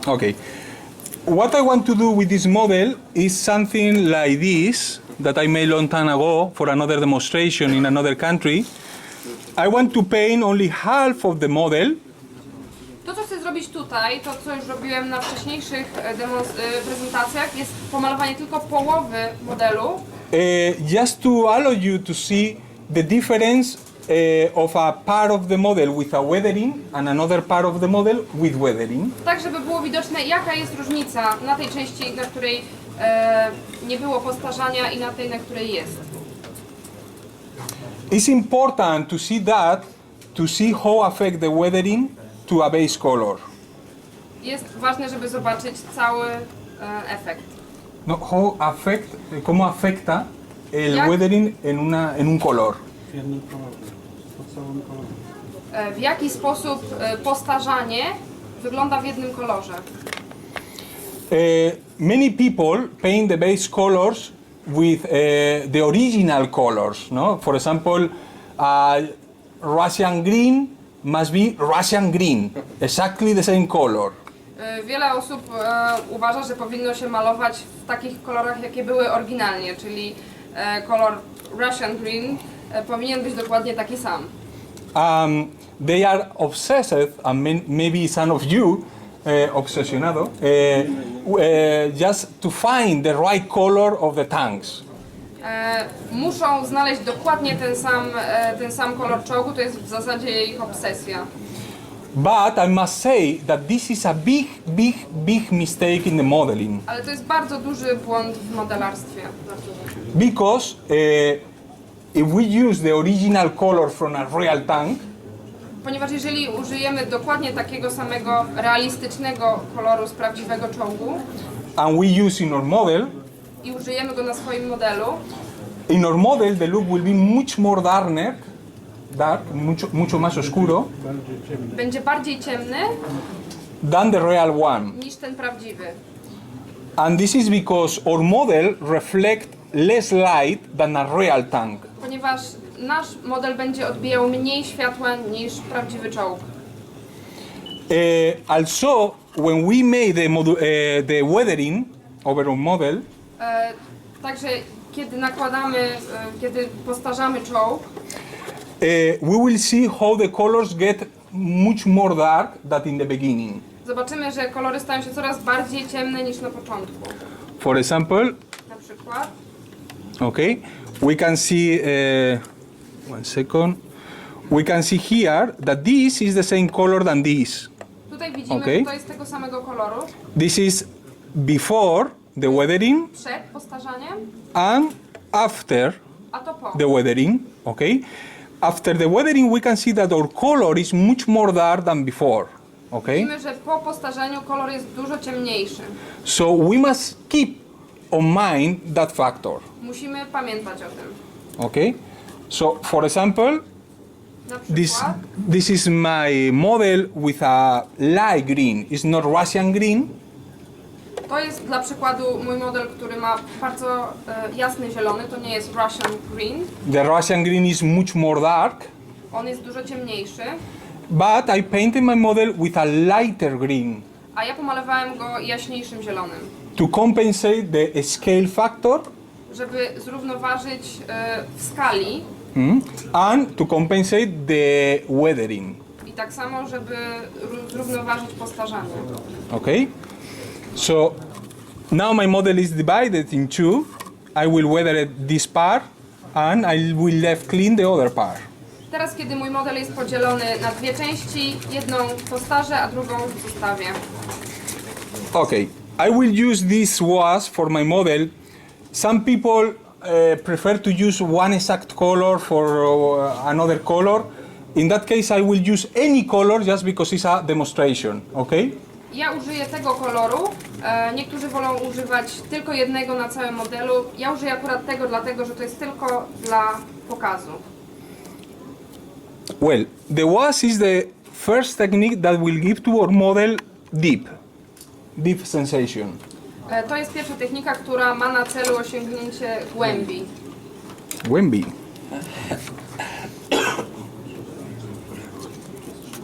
Okay. What I want to do with this model is something like this that I made a long time ago for another demonstration in another country. I want to paint only half of the model. To, co chcę zrobić tutaj, to co już robiłem na wcześniejszych prezentacjach, jest pomalowanie tylko połowy modelu. Just to allow you to see the difference of a part of the model with a weathering and another part of the model with weathering. Tak, żeby było widoczne, jaka jest różnica na tej części, na której nie było postarzania i na tej, na której jest. It's important to see that, to see how affect the weathering to a base color. Jest ważne, żeby zobaczyć cały efekt. No, how affect, cómo afecta el weathering en un color. W jaki sposób postarzanie wygląda w jednym kolorze? Many people paint the base colors with the original colors. No? For example, Russian green must be Russian green, exactly the same color. Wiele osób uważa, że powinno się malować w takich kolorach, jakie były oryginalnie, czyli kolor Russian green powinien być dokładnie taki sam. They are obsessed, and maybe some of you obsesionado, just to find the right color of the tanks. Muszą znaleźć dokładnie ten sam kolor czołgu, to jest w zasadzie ich obsesja. But I must say that this is a big mistake in the modeling. Ale to jest bardzo duży błąd w modelarstwie. Because if we use the original color from a real tank, ponieważ jeżeli użyjemy dokładnie takiego samego realistycznego koloru z prawdziwego czołgu and we use in our model, i użyjemy go na swoim modelu, in our model the look will be much more mucho más oscuro, będzie bardziej ciemny than the real one. niż ten prawdziwy. And this is because our model reflects less light than a real tank. Ponieważ nasz model będzie odbijał mniej światła niż prawdziwy czołg. Also, when we made the weathering over our model, Także kiedy postarzamy czołg, we will see how the colors get much more dark than in the beginning. zobaczymy, że kolory stają się coraz bardziej ciemne niż na początku. For example, Na przykład, okay, we can see, one second, we can see here that this is the same color than this. tutaj widzimy, Okay. że to jest tego samego koloru. This is before the weathering Przed postarzaniem, and after a to po. the weathering, okay? After the weathering, we can see that our color is much more dark than before, okay? Widzimy, że po postarzeniu kolor jest dużo ciemniejszy. So we must keep on mind that factor, Musimy pamiętać o tym. okay? So, for example, Na this przykład, this is my model with a light green. It's not Russian green, to jest dla przykładu mój model, który ma bardzo jasny zielony, to nie jest Russian green, the Russian green is much more dark, on jest dużo ciemniejszy, but I painted my model with a lighter green a ja pomalowałem go jaśniejszym zielonym, to compensate the scale factor żeby zrównoważyć w skali and to compensate the weathering, i tak samo, żeby zrównoważyć postarzanie. okay? So now my model is divided in two. I will weather this part and I will left clean the other part. Teraz, kiedy mój model jest podzielony na dwie części, jedną postarzę, a drugą zostawię. Okay, I will use this wash for my model. Some people prefer to use one exact color for another color. In that case, I will use any color just because it's a demonstration, okay? Ja użyję tego koloru, niektórzy wolą używać tylko jednego na całym modelu. Ja użyję akurat tego dlatego, że to jest tylko dla pokazu. Well, the wash is the first technique that will give to our model deep sensation. To jest pierwsza technika, która ma na celu osiągnięcie głębi. Wemby.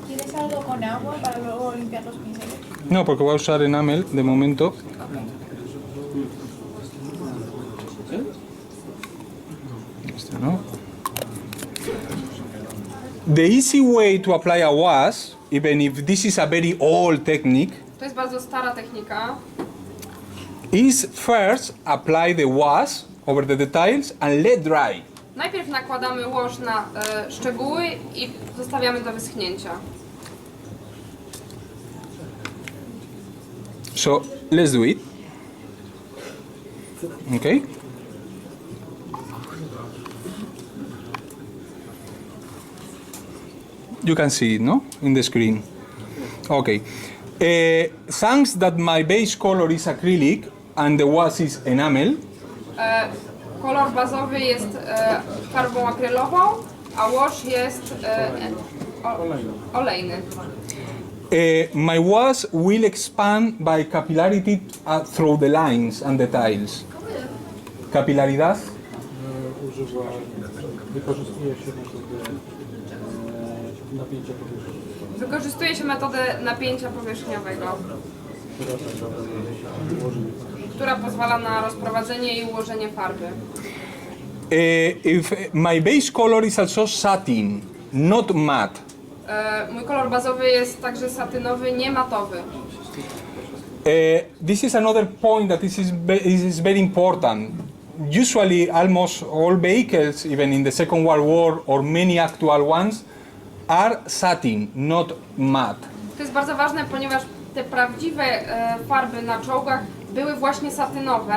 ¿Quieres algo con agua para luego limpiar los pinceles? No, porque voy a usar enamel de momento. Este no. The easy way to apply a wash, even if this is a very old technique, To jest bardzo stara technika. is first apply the wash over the details and let dry. Najpierw nakładamy wash na szczegóły i zostawiamy do wyschnięcia. So let's do it. Okay. You can see it, no, in the screen. Okay. Thanks that my base color is acrylic and the wash is enamel. Kolor bazowy jest farbą akrylową, a wash jest olejny. My wash will expand by capillarity through the lines and the tiles. Capilaridad. Wykorzystuje się metodę napięcia powierzchniowego, która pozwala na rozprowadzenie i ułożenie farby. If my base color is also satin, not matte. Mój kolor bazowy jest także satynowy, nie matowy. This is another point that is very important. Usually, almost all vehicles, even in the Second World War or many actual ones, are satin, not matte. To jest bardzo ważne, ponieważ te prawdziwe farby na czołgach były właśnie satynowe,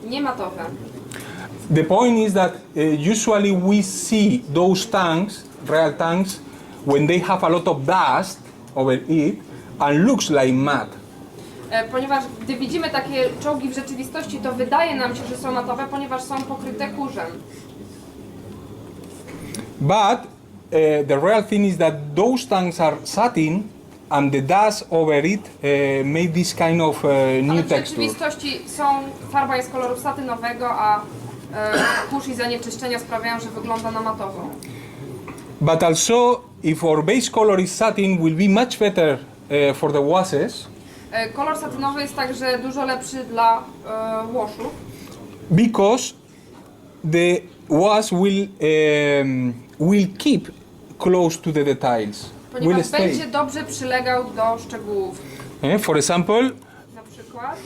nie matowe. The point is that usually we see those tanks, real tanks, when they have a lot of dust over it and looks like matte. Ponieważ gdy widzimy takie czołgi w rzeczywistości, to wydaje nam się, że są matowe, ponieważ są pokryte kurzem. But the real thing is that those tanks are satin and the dust over it made this kind of new Ale w texture. rzeczywistości farba jest koloru satynowego, a kurz i zanieczyszczenia sprawiają, że wygląda na matową. But also, if our base color is satin, will be much better for the washes Kolor satynowy jest także dużo lepszy dla washów, because the wash will keep close to the details. Will ponieważ stay. będzie dobrze przylegał do szczegółów. For example, Na przykład,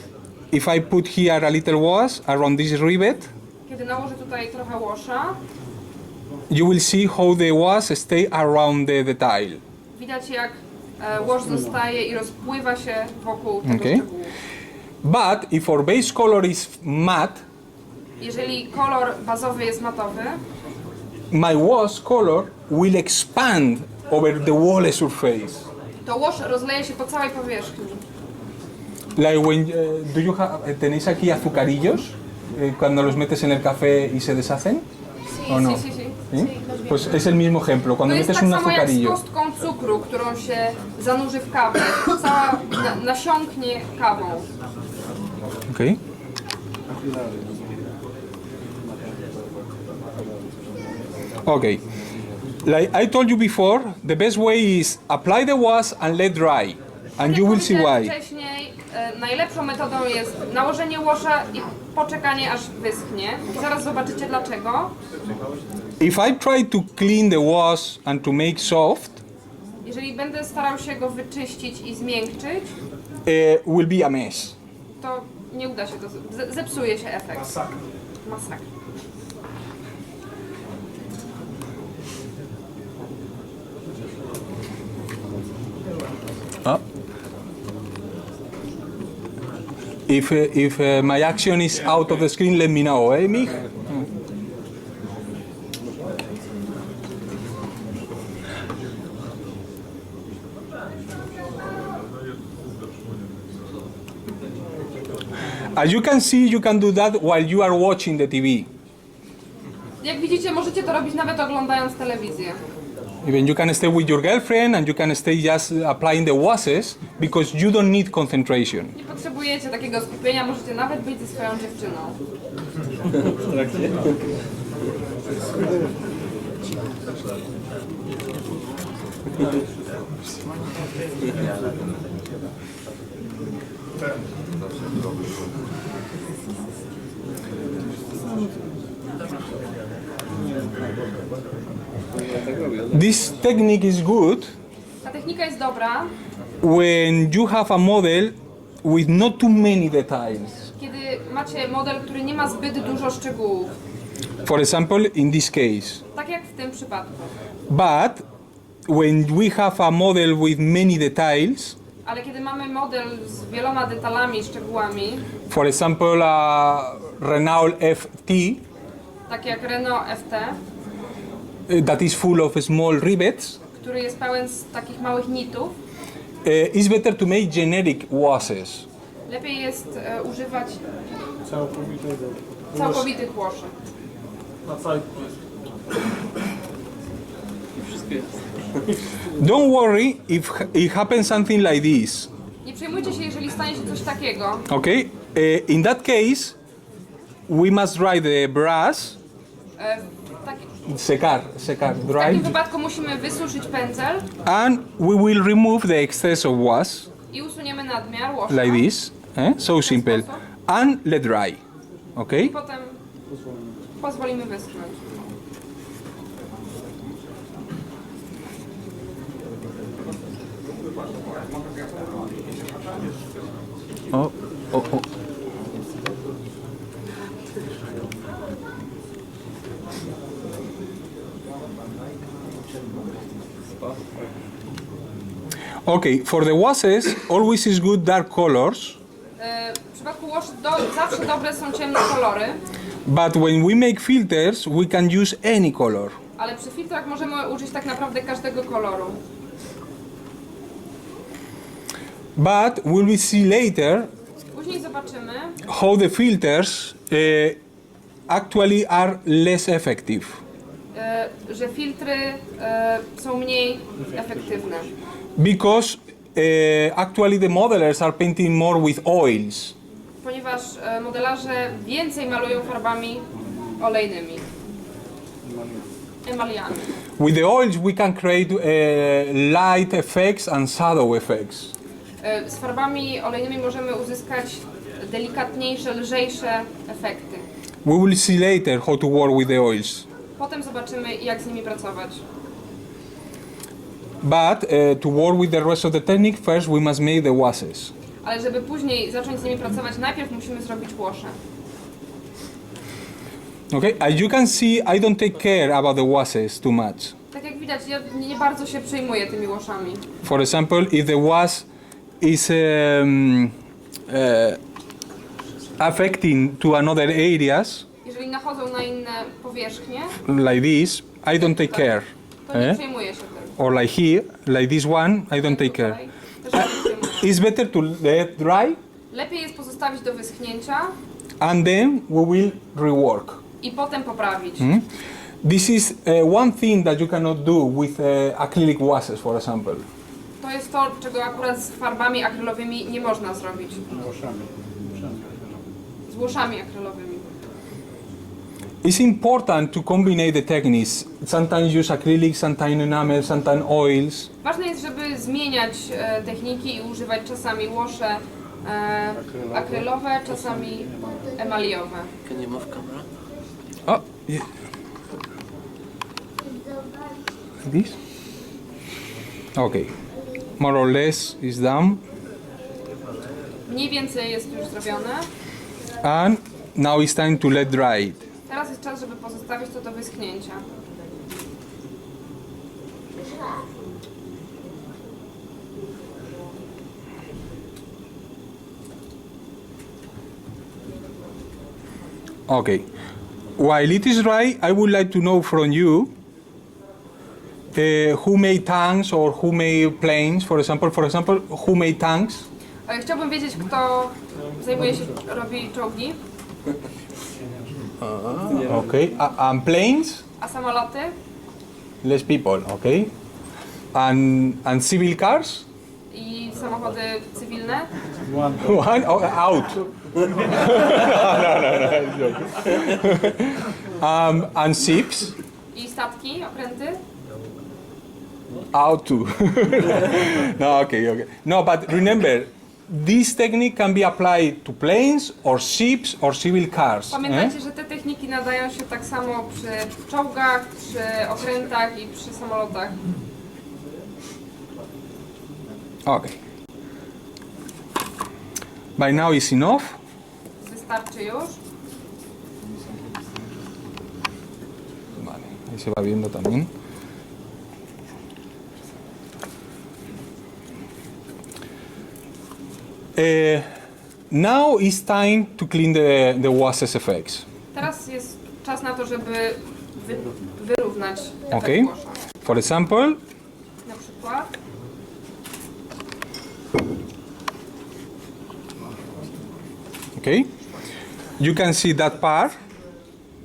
if I put here a little wash around this rivet, kiedy nałożę tutaj trochę washa, you will see how the wash stay around the detail. widać jak wash zostaje i rozpływa się wokół tego Okay. szczegółu. But if our base color is matte, Jeżeli kolor bazowy jest matowy, my wash color will expand over the wall surface. to wash rozleje się po całej powierzchni. Like when do you have tenéis aquí azucarillos cuando los metes en el café y se deshacen? ¿O no? Sí, sí, sí. ¿Sí? Pues es el mismo ejemplo. To Cuando jest metes tak un samo jak z azucarillo. kostką cukru, którą się zanurzy w kawę. Cała nasiąknie kawą. Okay. Okay. Like I told you before, the best way is apply the wash and let dry, and you will see Jak why. wcześniej, najlepszą metodą jest nałożenie washa i poczekanie aż wyschnie. I zaraz zobaczycie dlaczego. If I try to clean the wash and to make soft, Jeżeli będę starał się go wyczyścić i zmiękczyć, will be a mess. to nie uda się to, zepsuje się efekt. Masakra. If my action is out of the screen, let me know, Mig? As you can see, you can do that while you are watching the TV. Jak widzicie, możecie to robić nawet oglądając telewizję. Even you can stay with your girlfriend and you can stay just applying the washes because you don't need concentration. Nie potrzebujecie takiego skupienia, możecie nawet być ze swoją dziewczyną. This technique is good Ta technika jest dobra, when you have a model with not too many details. kiedy macie model, który nie ma zbyt dużo szczegółów. For example, in this case. Tak jak w tym przypadku. But when we have a model with many details, Ale kiedy mamy model z wieloma detalami, szczegółami, for example, a Renault FT tak jak Renault FT, that is full of small rivets, który jest pełen z takich małych nitów, it's better to make generic washes. lepiej jest używać Całkowitego. całkowitych łoszy. Na cały. Don't worry if it happens something like this. Nie przejmujcie się, jeżeli stanie się coś takiego. Okay? In that case, we must dry the brush. W takim Dry. wypadku musimy wysuszyć pędzel And we will remove the excess of wash, i usuniemy nadmiar łosza. like this. So simple. And let dry. Okay? I potem pozwolimy wyschnąć. Oh, oh, oh. Okay, for the washes, always is good dark colors, W przypadku łoszy zawsze dobre są ciemne kolory, but when we make filters, we can use any color. ale przy filtrach możemy użyć tak naprawdę każdego koloru. But we will see later Później zobaczymy, how the filters actually are less effective. że filtry są mniej efektywne. Because actually the modelers are painting more with oils. Ponieważ modelarze więcej malują farbami olejnymi, emaliami. With the oils we can create light effects and shadow effects. Z farbami olejnymi możemy uzyskać delikatniejsze, lżejsze efekty. We will see later how to work with the oils. Potem zobaczymy, jak z nimi pracować. But to work with the rest of the technique, first we must make the washes. Ale żeby później zacząć z nimi pracować, najpierw musimy zrobić łosze. Okay, as you can see, I don't take care about the washes too much. Tak jak widać, ja nie bardzo się przejmuję tymi łoszami. For example, if the wash is affecting to another areas, Jeżeli nachodzą na inne powierzchnie, like this, I don't take care. to nie przejmuję się tym. Or like here, like this one, I don't take care. Tutaj też się nie przejmuję. It's better to let dry, Lepiej jest pozostawić do wyschnięcia and then we will rework. i potem poprawić. This is one thing that you cannot do with acrylic washes, for example. To jest to, czego akurat z farbami akrylowymi nie można zrobić. Z łoszami akrylowymi. It's important to combine the techniques. Sometimes use acrylic, sometimes enamel, sometimes oils. Ważne jest, żeby zmieniać techniki i używać czasami łosze akrylowe, czasami emaliowe. Can you move camera? Oh, yeah. Like this? Okay. More or less is done. Mniej więcej jest już zrobione. And now it's time to let dry it. Teraz jest czas, żeby pozostawić to do wyschnięcia. Okay. While it is dry, I would like to know from you who made tanks or who made planes, for example, who made tanks? Chciałbym wiedzieć, kto zajmuje się, robi czołgi, Okay. And planes? a samoloty, Less people, okay. And civil cars? i samochody cywilne, One? Oh, out. No. And ships? i statki, okręty. Out too. No, okay. No, but remember, this technique can be applied to planes or ships or civil cars. Pamiętajcie, że te techniki nadają się tak samo przy czołgach, przy okrętach i przy samolotach. Okay. By now is enough. Wystarczy już. Vale, ahí se va viendo también. Now is time to clean the WAS's effects. Teraz jest czas na to, żeby wyrównać efekt Okay. washa. For example, Na przykład okay, you can see that part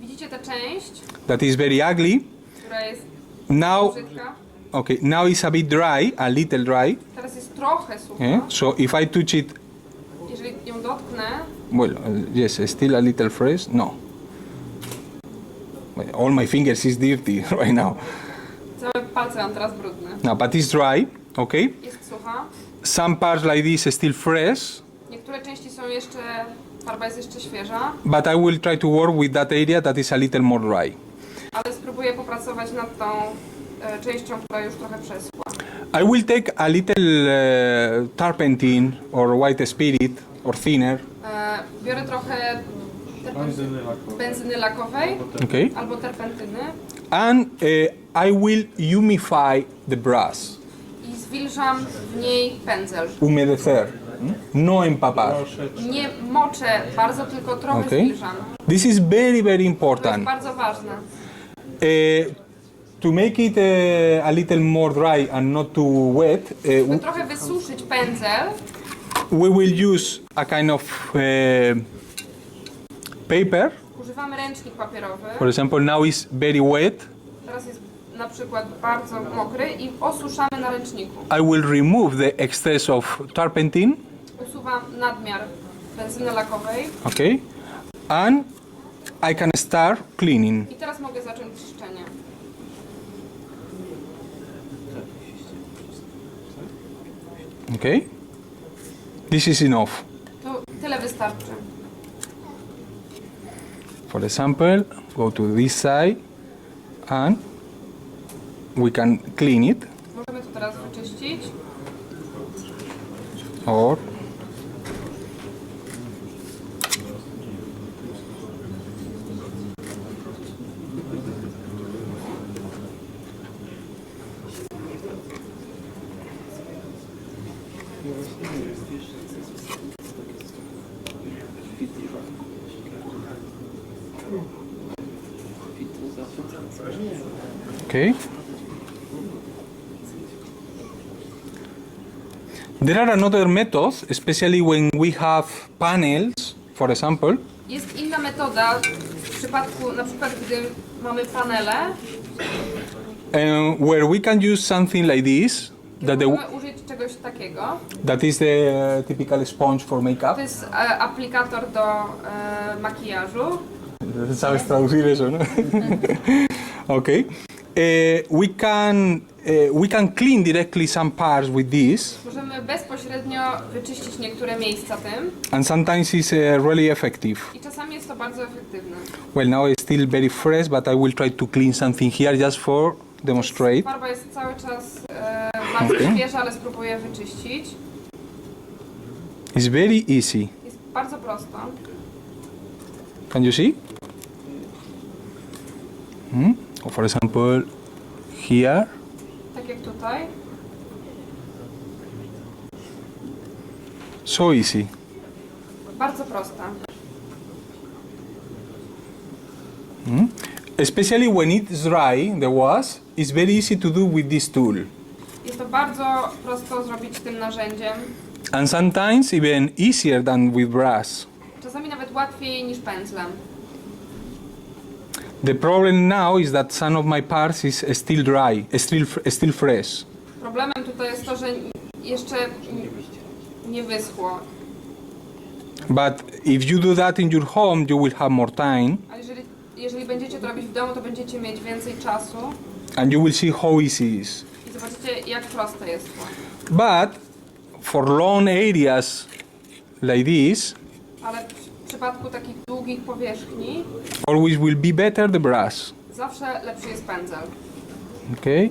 widzicie tę część, that is very ugly. która jest Now, brzydka. okay, now it's a bit dry, a little dry. Teraz jest trochę sucha. So if I touch it, Jeżeli ją dotknę, well, yes, still a little fresh. No. Well, all my fingers is dirty right now. całe palce mam teraz brudne. Now, but it's dry, okay? Jest sucha. Some parts like this are still fresh, Niektóre części są jeszcze, farba jest jeszcze świeża, but I will try to work with that area that is a little more dry. ale spróbuję popracować nad tą częścią, która już trochę przeschła. I will take a little turpentine or white spirit or thinner, Biorę trochę benzyny lakowej okay? albo terpentyny And I will humidify the brush, i zwilżam w niej pędzel. humedecer, no empapar. Nie moczę bardzo, tylko trochę Okay. zwilżam. This is very, very To jest important. bardzo ważne. To make it a little more dry and not too wet, Żeby trochę wysuszyć pędzel, we will use a kind of paper. używamy ręcznik papierowy. For example, now it's very wet. Teraz jest na przykład bardzo mokry i osuszamy na ręczniku. I will remove the excess of turpentine, Usuwam nadmiar benzyny lakowej okay? And I can start cleaning, i teraz mogę zacząć czyszczenie. okay? This is enough. To tyle wystarczy. For example, go to this side and we can clean it, Możemy to teraz wyczyścić. or okay. There are another methods, especially when we have panels, for example. Jest inna metoda w przypadku, na przykład gdy mamy panele, Where we can use something like this, możemy użyć czegoś takiego. that is the typical sponge for makeup. To jest aplikator do makijażu. ¿Sabes traducir eso, no? Okay. We can clean directly some parts with this, Możemy bezpośrednio wyczyścić niektóre miejsca tym and sometimes it's really effective. i czasami jest to bardzo efektywne. Well, now it's still very fresh, but I will try to clean something here just for demonstrate. Farba jest cały czas bardzo Okay. świeża, ale spróbuję wyczyścić. It's very easy. Jest bardzo prosto. Can you see? Or for example, here. Tak jak tutaj. So easy. Bardzo prosta. Especially when it's dry, the wash, it's very easy to do with this tool. Jest to bardzo prosto zrobić tym narzędziem. And sometimes even easier than with brush. Czasami nawet łatwiej niż pędzlem. The problem now is that some of my parts is still dry, still fresh. Problemem tutaj jest to, że jeszcze nie wyschło. But if you do that in your home, you will have more time, Ale jeżeli będziecie to robić w domu, to będziecie mieć więcej czasu and you will see how easy it is. i zobaczycie, jak proste jest to. But for long areas like this, ale w przypadku takich długich powierzchni always will be better the brush. zawsze lepszy jest pędzel. Okay.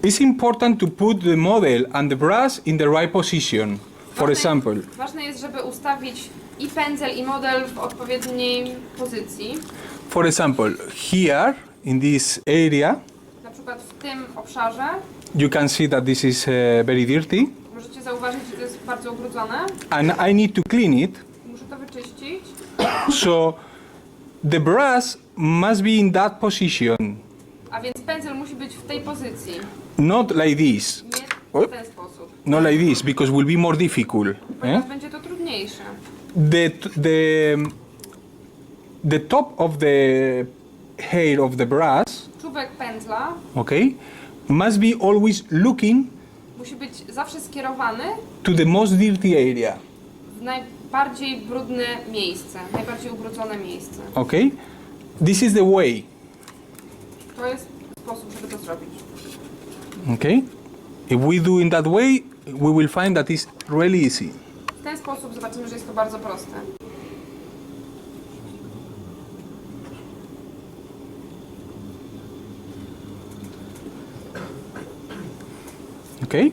It's important to put the model and the brush in the right position. For example, Ważne jest, żeby ustawić i pędzel, i model w odpowiedniej pozycji. for example, here in this area, Na przykład w tym obszarze you can see that this is very dirty, możecie zauważyć, że to jest bardzo ubrudzone. and I need to clean it. Muszę to wyczyścić. So the brush must be in that position, A więc pędzel musi być w tej pozycji. not like this. Nie w ten sposób. Not like this, because it will be more difficult. Ponieważ będzie to trudniejsze. The top of the hair of the brush, Czubek pędzla okay, must be always looking musi być zawsze skierowany to the most dirty area. w najbardziej brudne miejsce, najbardziej ubrudzone miejsce. Okay, this is the way. To jest sposób, żeby to zrobić. Okay, if we do in that way, we will find that it's really easy. W ten sposób zobaczymy, że jest to bardzo proste. Okay,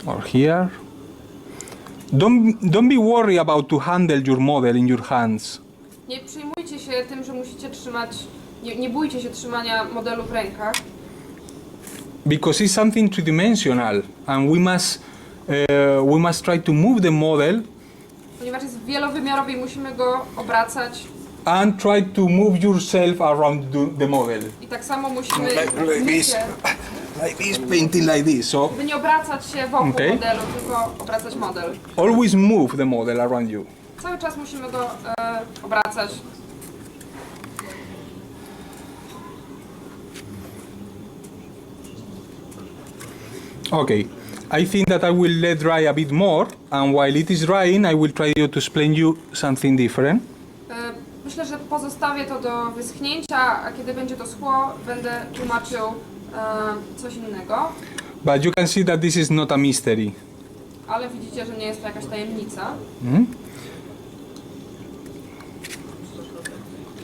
or here. Don't be worried about to handle your model in your hands. Nie przejmujcie się tym, że musicie trzymać, nie bójcie się trzymania modelu w rękach, Because it's something two-dimensional, and we must try to move the model ponieważ jest wielowymiarowy i musimy go obracać and try to move yourself around the model. i tak samo musimy Like this, like this, painting like this. So by nie obracać się wokół Okay. modelu, tylko obracać model. always move the model around you. Cały czas musimy go obracać. Okay, I think that I will let dry a bit more, and while it is drying, I will try to explain you something different. Myślę, że pozostawię to do wyschnięcia, a kiedy będzie to schło, będę tłumaczył coś innego. But you can see that this is not a mystery. Ale widzicie, że nie jest to jakaś tajemnica.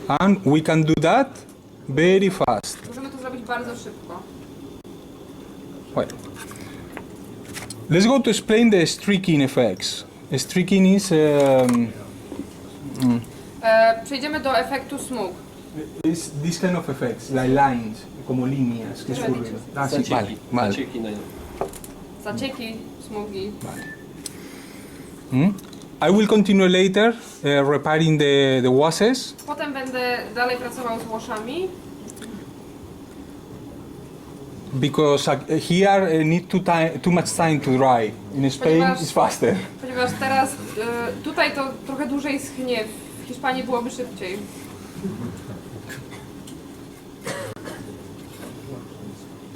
And we can do that very fast. Możemy to zrobić bardzo szybko. Well, let's go to explain the streaking effects. Streaking is Przejdziemy do efektu smug. is this kind of effects, like lines, como líneas que surgen. Ah, sí, vale, vale. Zacieki, smugi. I will continue later repairing the washes. Potem będę dalej pracował z łoszami, Because here need too much time to dry. In Spain it's faster. ponieważ teraz tutaj to trochę dłużej schnie. W Hiszpanii byłoby szybciej.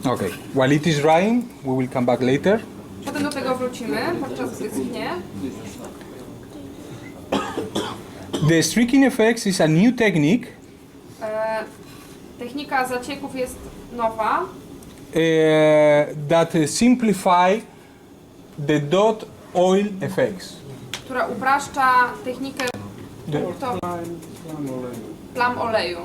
Okay. While it is drying, we will come back later. Potem do tego wrócimy, podczas gdy schnie. The streaking effects is a new technique Technika zacieków jest nowa, that simplify the dot oil effects. która upraszcza technikę punktową plam oleju.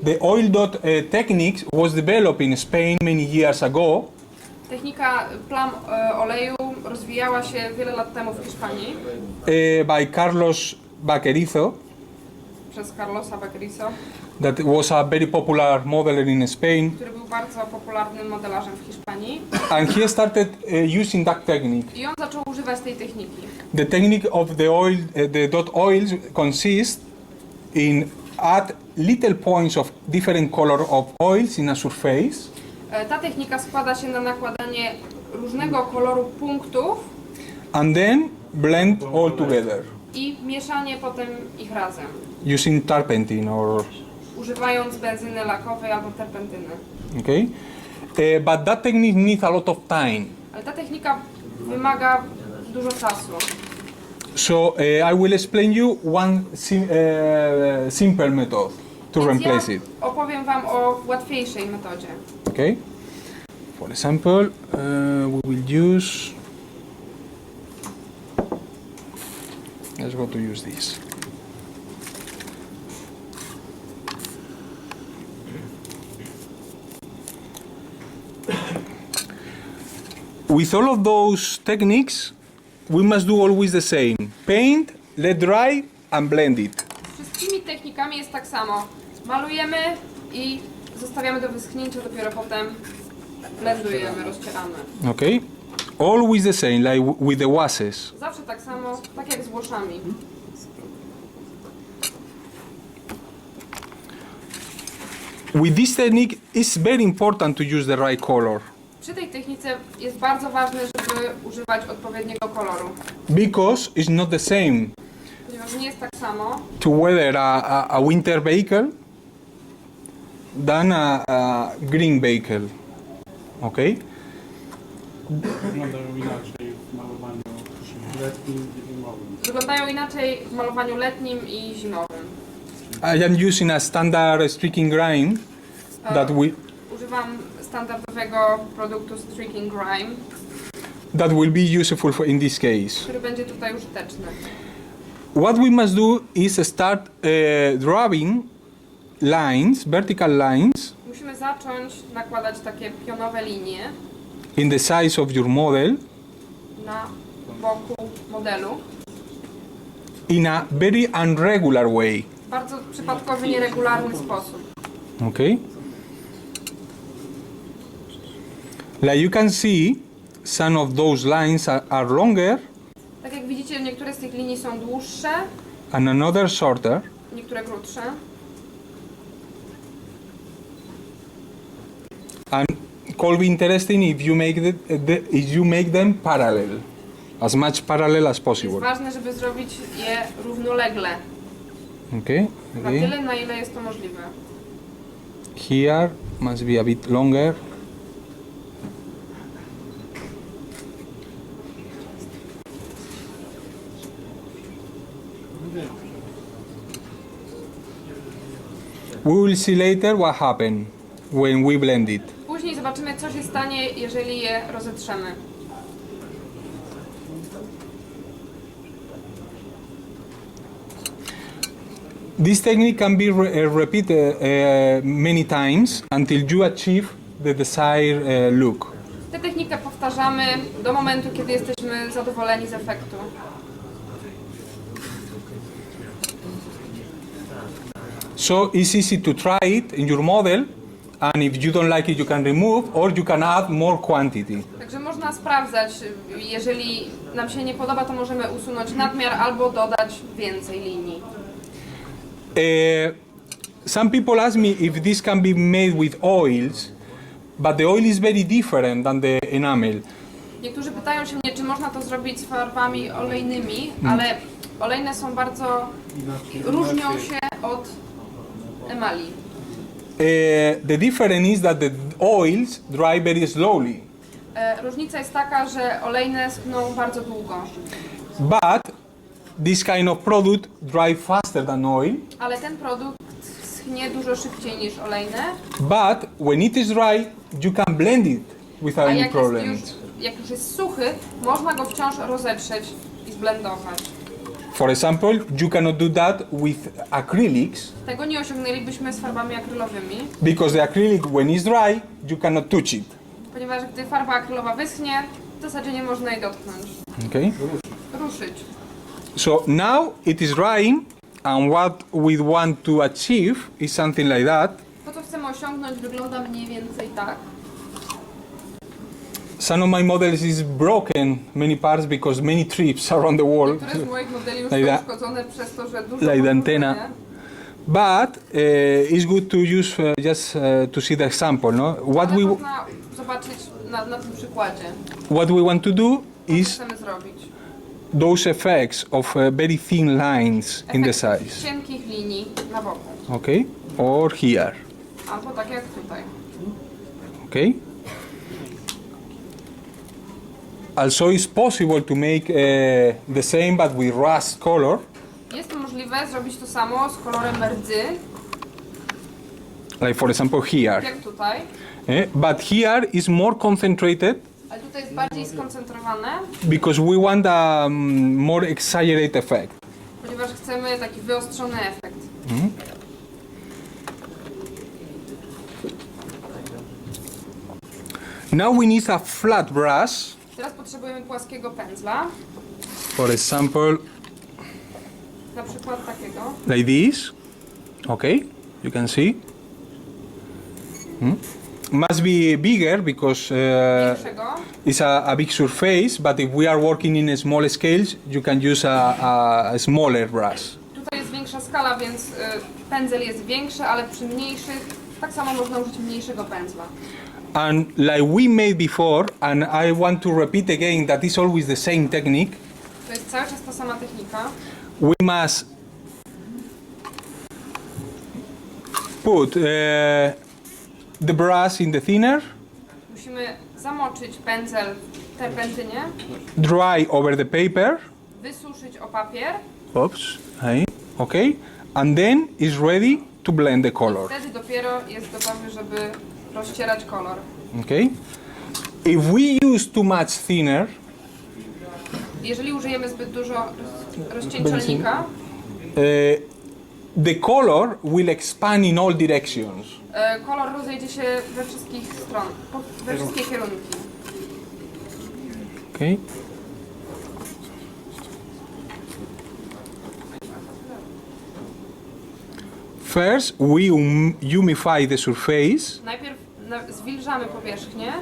The oil dot technique was developed in Spain many years ago. Technika plam oleju rozwijała się wiele lat temu w Hiszpanii By Carlos Vaquerizo, przez Carlosa Vaquerizo, that was a very popular modeler in Spain, który był bardzo popularnym modelarzem w Hiszpanii and he started using that technique. i on zaczął używać tej techniki. The technique of the oil, the dot oils consists in add little points of different color of oils in a surface, Ta technika składa się na nakładanie różnego koloru punktów and then blend all together i mieszanie potem ich razem, using turpentine or używając benzyny lakowej albo terpentyny. okay. But that technique needs a lot of time. Ale ta technika wymaga dużo czasu. So I will explain you one simple method to Więc replace ja it. opowiem wam o łatwiejszej metodzie. Okay. For example, we will use. Let's go to use this. With all of those techniques, we must do always the same. Paint, let dry, and blend it. Z wszystkimi technikami jest tak samo. Malujemy i zostawiamy do wyschnięcia, dopiero potem blendujemy, rozcieramy. Okay? Always the same, like with the washes. Zawsze tak samo, tak jak z włoszami. With this technique, it's very important to use the right color Przy tej technice jest bardzo ważne, żeby używać odpowiedniego koloru. because it's not the same Ponieważ nie jest tak samo, to weather a winter vehicle than a green vehicle. Okay? Wyglądają inaczej w malowaniu letnim i zimowym. wyglądają inaczej w malowaniu letnim i zimowym. I am using a standard streaking grime that Używam standardowego produktu Streaking Grime, will be useful in this case. który będzie tutaj użyteczny. What we must do is start drawing lines, vertical lines, Musimy zacząć nakładać takie pionowe linie in the size of your model na boku modelu in a very unregular way. w bardzo przypadkowy, nieregularny sposób. Okay? Like you can see, some of those lines are longer Tak jak widzicie, niektóre z tych linii są dłuższe, and another shorter. niektóre krótsze. And could be interesting if you make them parallel, as much parallel as Jest possible. ważne, żeby zrobić je równolegle, Okay? na tyle, na ile jest to możliwe. Here must be a bit longer. We will see later what happened when we blend it. Później zobaczymy, co się stanie, jeżeli je rozetrzemy. This technique can be repeated many times until you achieve the desired look. Tę technikę powtarzamy do momentu, kiedy jesteśmy zadowoleni z efektu. So it's easy to try it in your model, and if you don't like it, you can remove or you can add more quantity. Także można sprawdzać, jeżeli nam się nie podoba, to możemy usunąć nadmiar albo dodać więcej linii. Some people ask me if this can be made with oils, but the oil is very different than the enamel. Niektórzy pytają się mnie, czy można to zrobić z farbami olejnymi, ale olejne są bardzo, różnią się od emali. The difference is that the oils dry very slowly, Różnica jest taka, że olejne schną bardzo długo, but this kind of product dry faster than oil. ale ten produkt schnie dużo szybciej niż olejne, But when it is dry, you can blend it without a any jak problems. już jest suchy, można go wciąż rozetrzeć i zblendować. For example, you cannot do that with acrylics Tego nie osiągnęlibyśmy z farbami akrylowymi, because the acrylic, when it's dry, you cannot touch it. ponieważ gdy farba akrylowa wyschnie, w zasadzie nie można jej dotknąć, Okay. ruszyć. So now it is drying, and what we want to achieve is something like that. To, co chcemy osiągnąć, wygląda mniej więcej tak. Some of my models is broken many parts because many trips around the wall, Niektóre z moich modeli już Like są that. uszkodzone przez to, że dużo like the podróżuje. antenna. But it's good to use just to see the example. No, Ale można zobaczyć na tym przykładzie, what we want to do co is chcemy zrobić. those effects of very thin lines in the Efekt size. cienkich linii na boku. Okay, or here. Albo tak jak tutaj. Okay. Also, it's possible to make the same but with rust color. Jest to możliwe zrobić to samo z kolorem rdzy, Like for example here. jak tutaj, But here is more concentrated ale tutaj jest bardziej skoncentrowane, because we want a more exaggerated effect. ponieważ chcemy taki wyostrzony efekt. Now we need a flat brush. Teraz potrzebujemy płaskiego pędzla, For example, na przykład takiego. like this. Okay, you can see. Must be bigger because Większego. it's a big surface, but if we are working in small scales, you can use a smaller brush. Tutaj jest większa skala, więc pędzel jest większy, ale przy mniejszych tak samo można użyć mniejszego pędzla. And like we made before, and I want to repeat again that it's always the same technique, To jest cały czas ta sama technika. we must put the brush in the thinner, Musimy zamoczyć pędzel w terpentynie, dry over the paper, wysuszyć o papier. oops, hey, okay, and then it's ready to blend the color, Wtedy dopiero jest gotowy, żeby rozcierać kolor. okay? If we use too much thinner, Jeżeli użyjemy zbyt dużo rozcieńczalnika, the color will expand in all directions. Kolor rozejdzie się we wszystkich stron, we wszystkie kierunki. Okay. First, we humidify the surface, Najpierw zwilżamy powierzchnię,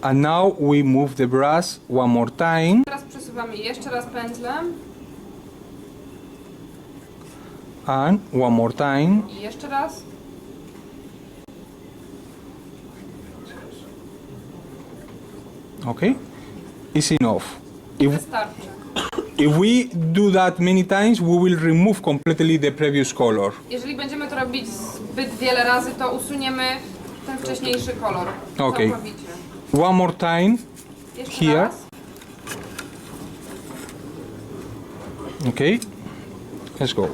and now we move the brush one more time, teraz przesuwamy jeszcze raz pędzlem and one more time, i jeszcze raz. okay? It's enough. Wystarczy. If we do that many times, we will remove completely the previous color. Jeżeli będziemy to robić zbyt wiele razy, to usuniemy ten wcześniejszy kolor. Okej. Całkowicie. One more time, Jeszcze Here. raz. okay? Let's go.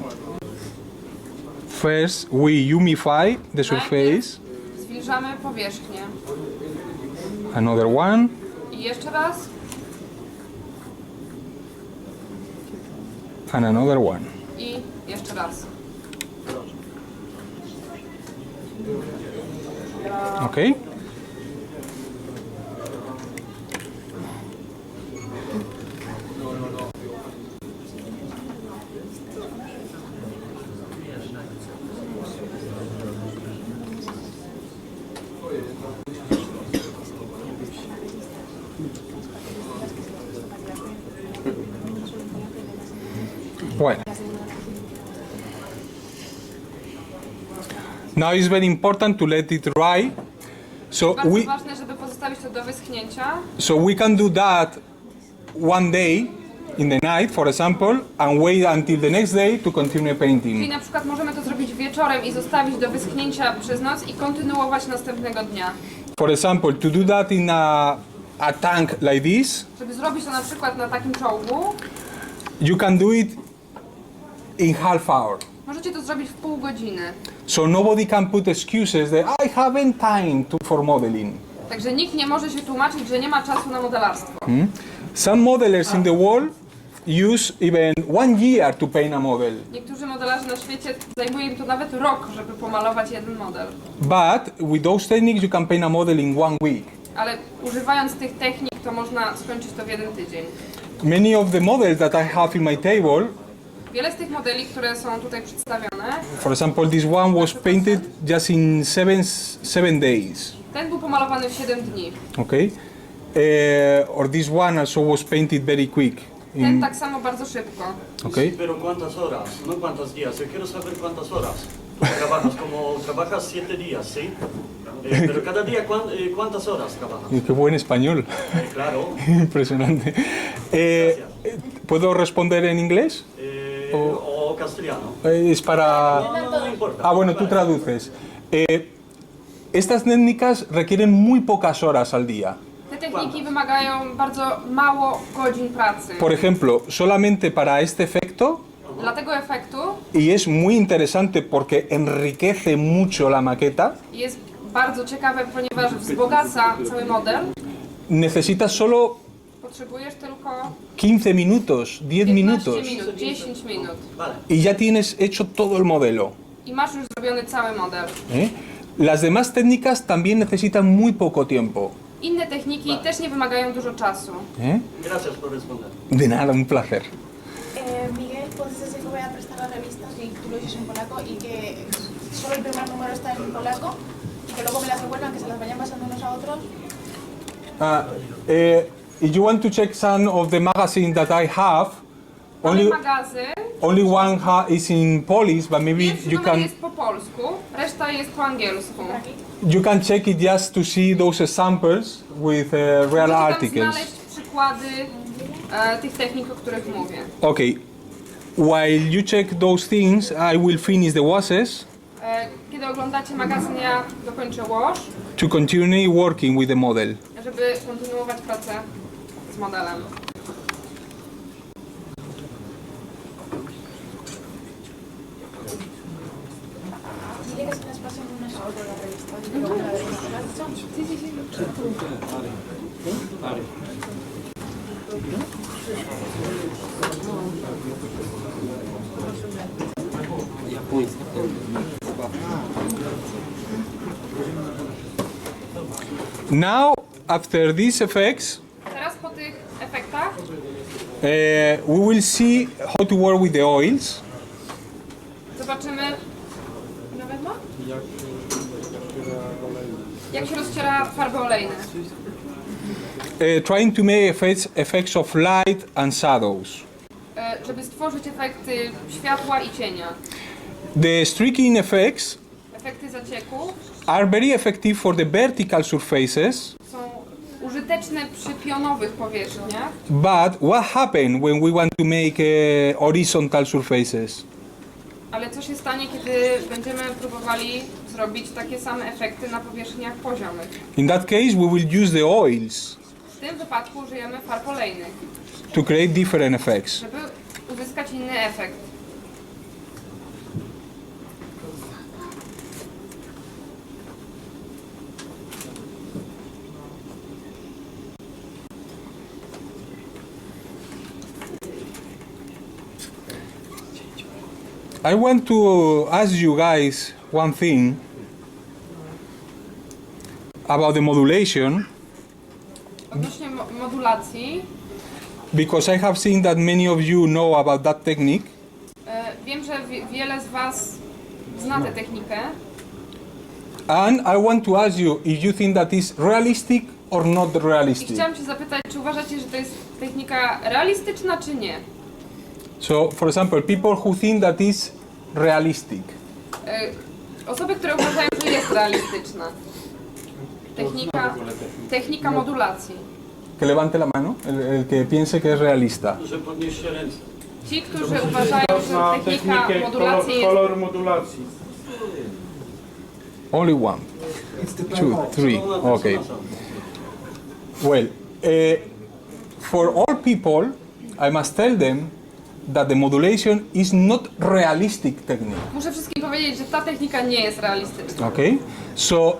First, we humidify the surface, Zwilżamy powierzchnię. another one, I jeszcze raz. and another one. I jeszcze raz. Okay? Bueno. Now it's very important to let it dry. So Bardzo we ważne, żeby pozostawić to do wyschnięcia. can do that one day in the night, for example, and wait until the next day to continue Czyli painting. na przykład możemy to zrobić wieczorem i zostawić do wyschnięcia przez noc i kontynuować następnego dnia. For example, to do that in a tank like this, Żeby zrobić to na przykład na takim czołgu, you can do it in half hour. możecie to zrobić w pół godziny. So nobody can put excuses that I haven't time for modeling. Także nikt nie może się tłumaczyć, że nie ma czasu na modelarstwo. Some modelers in the world use even 1 year to paint a model. Niektórzy modelarze na świecie zajmuje im to nawet rok, żeby pomalować jeden model. But with those techniques you can paint a model in 1 week. Ale używając tych technik, to można skończyć to w jeden tydzień. Many of the models that I have in my table, Wiele z tych modeli, które są tutaj przedstawione, for example, this one was painted just in seven days. ten był pomalowany w 7 dni. Okay, or this one also was painted very quick. Ten tak samo bardzo szybko. Okay, Pero ¿cuántas horas? No cuántos días. Yo quiero saber cuántas horas trabajas. Como trabajas 7 días, ¿sí? Pero cada día, ¿cuántas horas trabajas? y qué buen español, Claro. impresionante. ¿Puedo responder en inglés? O castellano. Es para... No importa. Ah, bueno, tú traduces. Estas técnicas requieren muy pocas horas al día. Te techniki wymagają bardzo mało godzin pracy. Por ejemplo, solamente para este efecto, Dla tego efektu y es muy interesante porque enriquece mucho la maqueta, jest bardzo ciekawe, ponieważ wzbogaca cały model. necesitas solo Potrzebujesz tylko 15 minutos, 10 minutos 15 minut, 10 minut. Vale. y ya tienes hecho todo el modelo. I masz już zrobiony cały model. ¿Eh? Las demás técnicas también necesitan muy poco tiempo. Inne techniki też nie wymagają dużo czasu. ¿Eh? Gracias por responder. De nada, un placer. Miguel, ¿puedes decir que voy a prestar las revistas y tú lo dices en polaco y que solo el primer número está en polaco y que luego me las devuelvan, que se las vayan pasando unos a otros? If you want to check some of the magazines that I have, Mamy magazyn. only one is in Polish, but maybe Pierwszy you numer can jest po polsku, reszta jest po angielsku. check it just to see those samples with real Możecie tam articles. znaleźć przykłady tych technik, o których mówię. Okay. While you check those things, I will finish the washes Kiedy oglądacie magazyn, ja dokończę wash, to continue working with the model. żeby kontynuować pracę z modelem. Dile que se las pasen unas a otras las revistas y que luego me las devuelvan. ¿Lo has dicho? Sí, sí, sí. Now, after these effects, Teraz po tych efektach we will see how to work with the oils. zobaczymy, nawet ma? Jak się rozciera farby olejne. Trying to make effects of light and shadows. Żeby stworzyć efekty światła i cienia. The streaking effects Efekty zacieku are very effective for the vertical surfaces, są użyteczne przy pionowych powierzchniach, but what happens when we want to make horizontal surfaces? ale co się stanie, kiedy będziemy próbowali zrobić takie same efekty na powierzchniach poziomych? In that case, we will use the oils W tym wypadku użyjemy farb olejnych, to create different effects. żeby uzyskać inny efekt. I want to ask you guys one thing about the modulation, Odnośnie modulacji, because I have seen that many of you know about that technique. wiem, że wiele z Was zna tę technikę And I want to ask you if you think that is realistic or not i realistic. chciałam się zapytać, czy uważacie, że to jest technika realistyczna, czy nie? So, for example, people who think that is realistic. Osoby, które uważają, że jest realistyczna. Technika modulacji. Que levante la mano, el que piense que es realista. Że podnieście ręce. Ci, którzy uważają, że technika technikę modulacji jest... kolor modulacji. Only one, two, three. Okay. Well, for all people, I must tell them that the modulation is not realistic technique. Muszę wszystkim powiedzieć, że ta technika nie jest realistyczna. Okay. So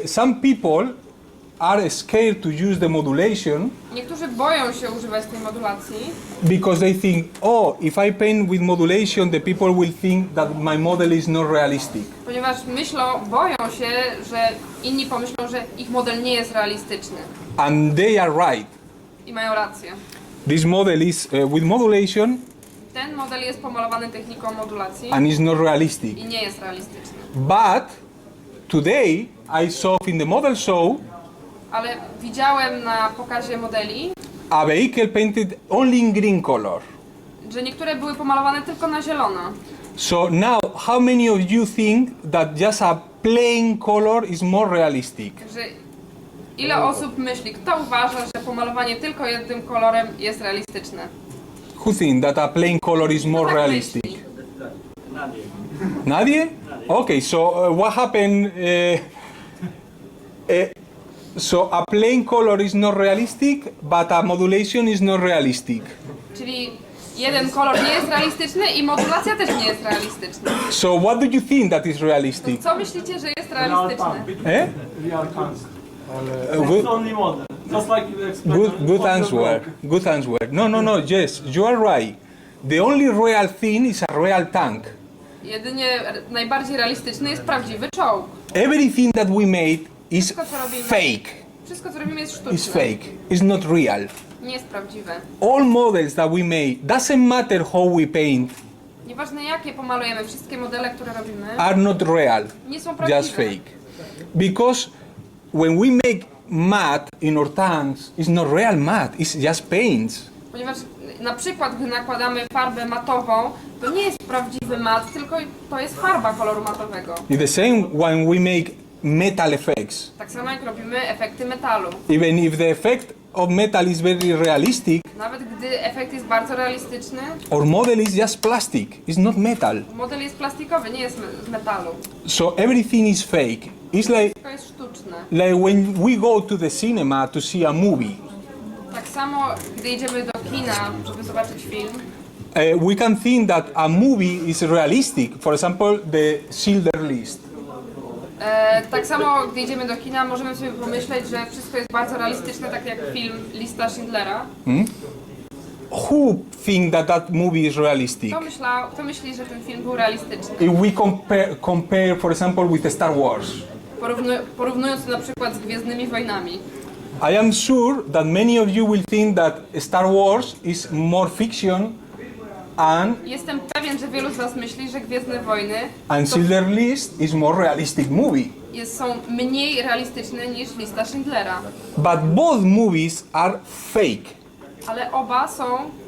some people are scared to use the modulation Niektórzy boją się używać tej modulacji, because they think, oh, if I paint with modulation, the people will think that my model is not realistic. ponieważ boją się, że inni pomyślą, że ich model nie jest realistyczny. And they are right. I mają rację. This model is with modulation Ten model jest pomalowany techniką modulacji and is not realistic. i nie jest realistyczny. But today I saw in the model show Ale widziałem na pokazie modeli, a vehicle painted only in green color. że niektóre były pomalowane tylko na zielono. So now, how many of you think that just a plain color is more realistic? Że ile osób myśli, kto uważa, że pomalowanie tylko jednym kolorem jest realistyczne? Who think that a plain color is more Tak realistic? myśli. Nadie. Nadie? Okay, so what happened? So a plain color is not realistic, but a modulation is not realistic. Czyli jeden kolor nie jest realistyczny i modulacja też nie jest realistyczna. So what do you think that is realistic? Co myślicie, że jest realistyczne? Eh? Real tanks. Good, It's only model. Just like you explained. good answer. Good answer. No, yes, you are right. The only real thing is a real tank. Jedynie najbardziej realistyczny jest prawdziwy czołg. Everything that we made is Wszystko, co robimy. fake. Wszystko, co robimy, jest sztuczne. Is fake. It's not real. Nie jest prawdziwe. All models that we made, doesn't matter how we paint, Nieważne jakie pomalujemy, wszystkie modele, które robimy, are not real. nie są prawdziwe. Just fake. Because when we make matte in our tanks, it's not real matte, it's just paints. Ponieważ na przykład, gdy nakładamy farbę matową, to nie jest prawdziwy mat, tylko to jest farba koloru matowego. It's the same when we make metal effects. Tak samo jak robimy efekty metalu. Even if the effect of metal is very realistic, Nawet gdy efekt jest bardzo realistyczny, our model is just plastic, it's not metal. model jest plastikowy, nie jest z metalu. So everything is fake. It's Wszystko jest sztuczne. like when we go to the cinema to see a movie. Tak samo, gdy idziemy do kina, żeby zobaczyć film, We can think that a movie is realistic. For example, the Schindler List. tak samo, gdy idziemy do kina, możemy sobie pomyśleć, że wszystko jest bardzo realistyczne, tak jak film Lista Schindlera. Who think that that movie is realistic? Kto myśli, że ten film był realistyczny? If we compare, for example, with Star Wars, Porównując to na przykład z Gwiezdnymi Wojnami. I am sure that many of you will think that Star Wars is more fiction and Jestem pewien, że wielu z was myśli, że Gwiezdne Wojny to Schindler List is more realistic movie. są mniej realistyczne niż Lista Schindlera. But both movies are fake. Ale oba są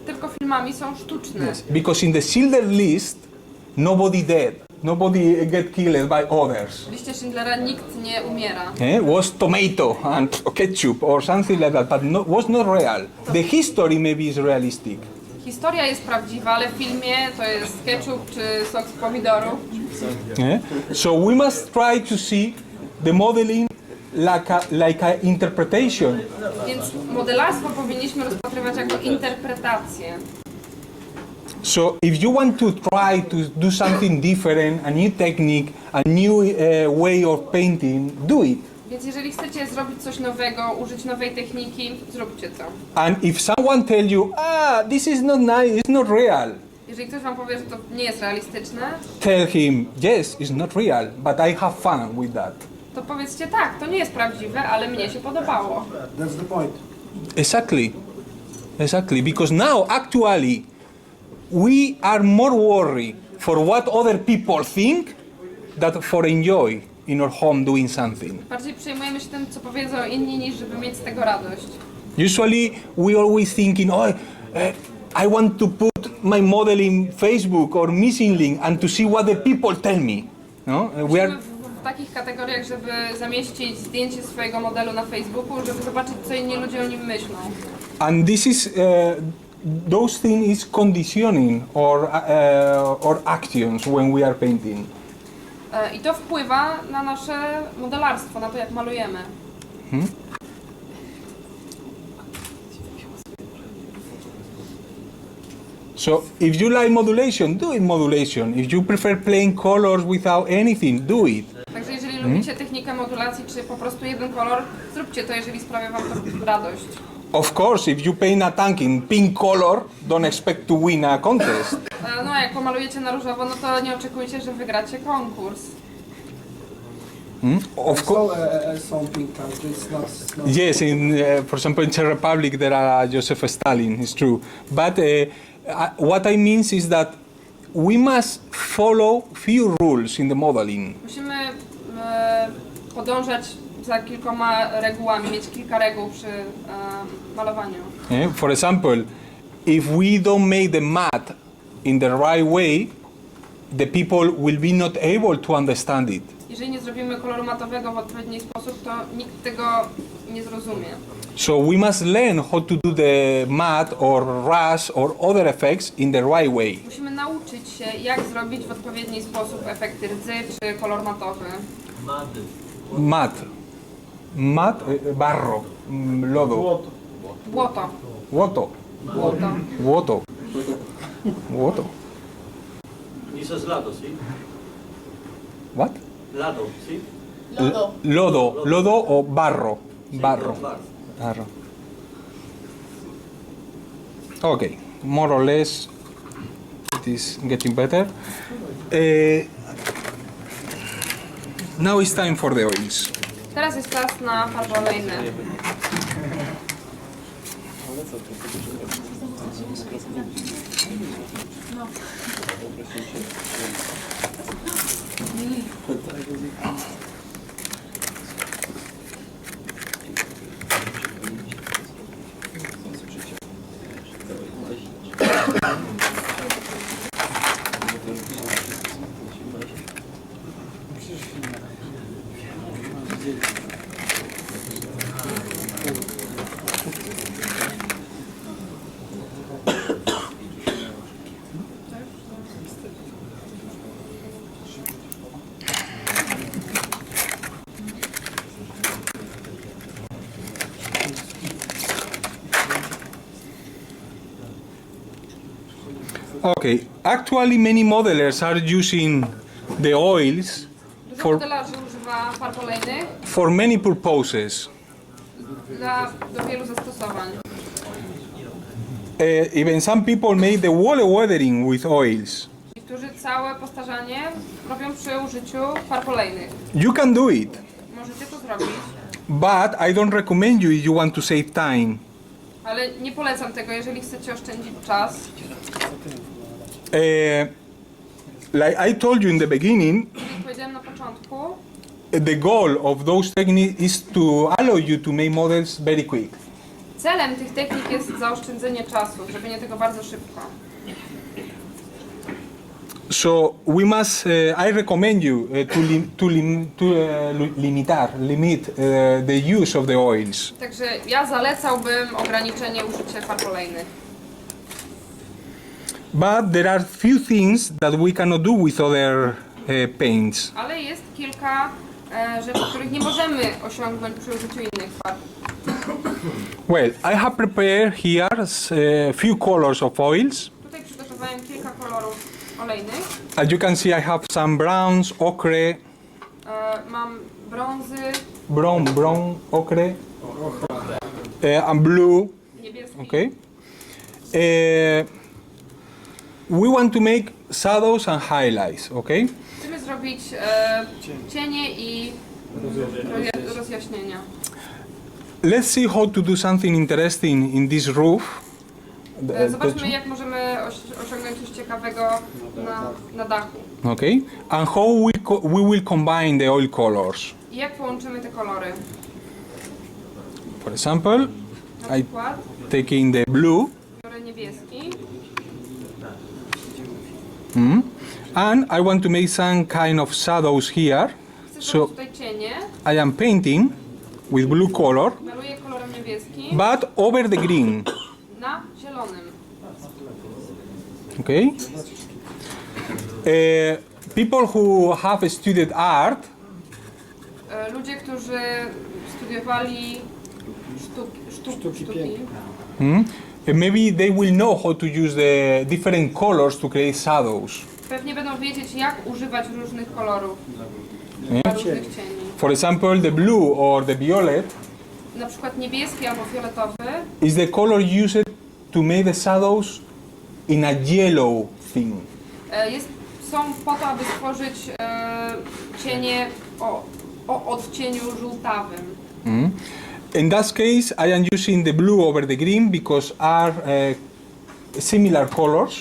tylko filmami, są sztuczne. Because in the Schindler List, nobody dead. Nobody get killed by others. W liście Schindlera nikt nie umiera. Was tomato and ketchup or something like that, but was not real. The history maybe is realistic. Historia jest prawdziwa, ale w filmie to jest ketchup czy sok z pomidorów. So we must try to see the modeling like a interpretation. Więc modelarstwo powinniśmy rozpatrywać jako interpretację. So if you want to try to do something different, a new technique, a new way of painting, do it. Więc jeżeli chcecie zrobić coś nowego, użyć nowej techniki, zróbcie to. And if someone tell you, this is not nice, it's not real, Jeżeli ktoś wam powie, że to nie jest realistyczne, tell him, yes, it's not real, but I have fun with that. to powiedzcie tak, to nie jest prawdziwe, ale mnie się podobało. That's the point. Exactly, because now actually we are more worried for what other people think than for enjoy in our home doing something. Bardziej przejmujemy się tym, co powiedzą inni, niż żeby mieć z tego radość. Usually we always thinking, I want to put my model in Facebook or Missing Link and to see what the people tell me. No? We are W takich kategoriach, żeby zamieścić zdjęcie swojego modelu na Facebooku, żeby zobaczyć, co inni ludzie o nim myślą. And this is those things is conditioning or actions when we are painting. I to wpływa na nasze modelarstwo, na to, jak malujemy. So if you like modulation, do it modulation. If you prefer plain colors without anything, do it. Także jeżeli lubicie technikę modulacji, czy po prostu jeden kolor, zróbcie to, jeżeli sprawia wam to radość. Of course, if you paint a tank in pink color, don't expect to win a contest. No a jak pomalujecie na różowo, no to nie oczekujcie, że wygracie konkurs. Of course. Some pink tanks. It's not. Yes, for example, in Czech Republic there are Joseph Stalin. It's true, but what I mean is that we must follow few rules in the modeling. Musimy podążać za kilkoma regułami, mieć kilka reguł przy malowaniu. For example, if we don't make the math in the right way, the people will be not able to understand it. Jeżeli nie zrobimy koloru matowego w odpowiedni sposób, to nikt tego nie zrozumie. So we must learn how to do the matte or rush or other effects in the right way. Musimy nauczyć się, jak zrobić w odpowiedni sposób efekty rdzy czy kolor matowy. Matte. barro, lodo. Błoto. Woto. Błoto. Woto. Woto. Dices lado, ¿sí? What? Lado, ¿sí? Lodo. Lodo o barro. Sí, Barro. barro. Barro. Okay, more or less it is getting better. Now it's time for the oils. Teraz jest czas na farby olejne. Okay, actually many modelers are using the oils Dużo modelarzy używa farb olejnych for many purposes. do wielu zastosowań. Even some people make the wall weathering with oils. Niektórzy całe postarzanie robią przy użyciu farb olejnych. You can do it, Możecie to zrobić, but I don't recommend you if you want to save time. ale nie polecam tego, jeżeli chcecie oszczędzić czas. Like I told you in the beginning, Jak powiedziałem na początku, the goal of those techniques is to allow you to make models very quick. celem tych technik jest zaoszczędzenie czasu, zrobienie tego bardzo szybko. So we must, I recommend you limit the use of the oils. Także ja zalecałbym ograniczenie użycia farb olejnych. But there are few things that we cannot do with other paints. Ale jest kilka rzeczy, których nie możemy osiągnąć przy użyciu innych farb. Well, I have prepared here a few colors of oils. Tutaj przygotowałem kilka kolorów olejnych. As you can see, I have some browns, ochre, Mam brązy, brown, ochre, and blue. niebieski. Okay. We want to make shadows and highlights. Okay. Chcemy zrobić cienie i rozjaśnienia. Let's see how to do something interesting in this roof. Zobaczmy, jak możemy osiągnąć coś ciekawego na dachu. Okay. And how we will combine the oil colors. I jak połączymy te kolory. For example, Na I przykład take in the blue. biorę niebieski And I want to make some kind of shadows here. chcę So zrobić tutaj cienie, I am painting with blue color, maluję kolorem niebieskim but over the green. na zielonym. Okay. People who have studied art Ludzie, którzy studiowali sztuki, maybe they will know how to use the different colors to create shadows. pewnie będą wiedzieć, jak używać różnych kolorów dla różnych cieni. For example, the blue or the violet Na przykład niebieski albo fioletowy is the color used to make the shadows in a yellow thing. są po to, aby stworzyć cienie o odcieniu żółtawym. In that case, I am using the blue over the green because are similar colors.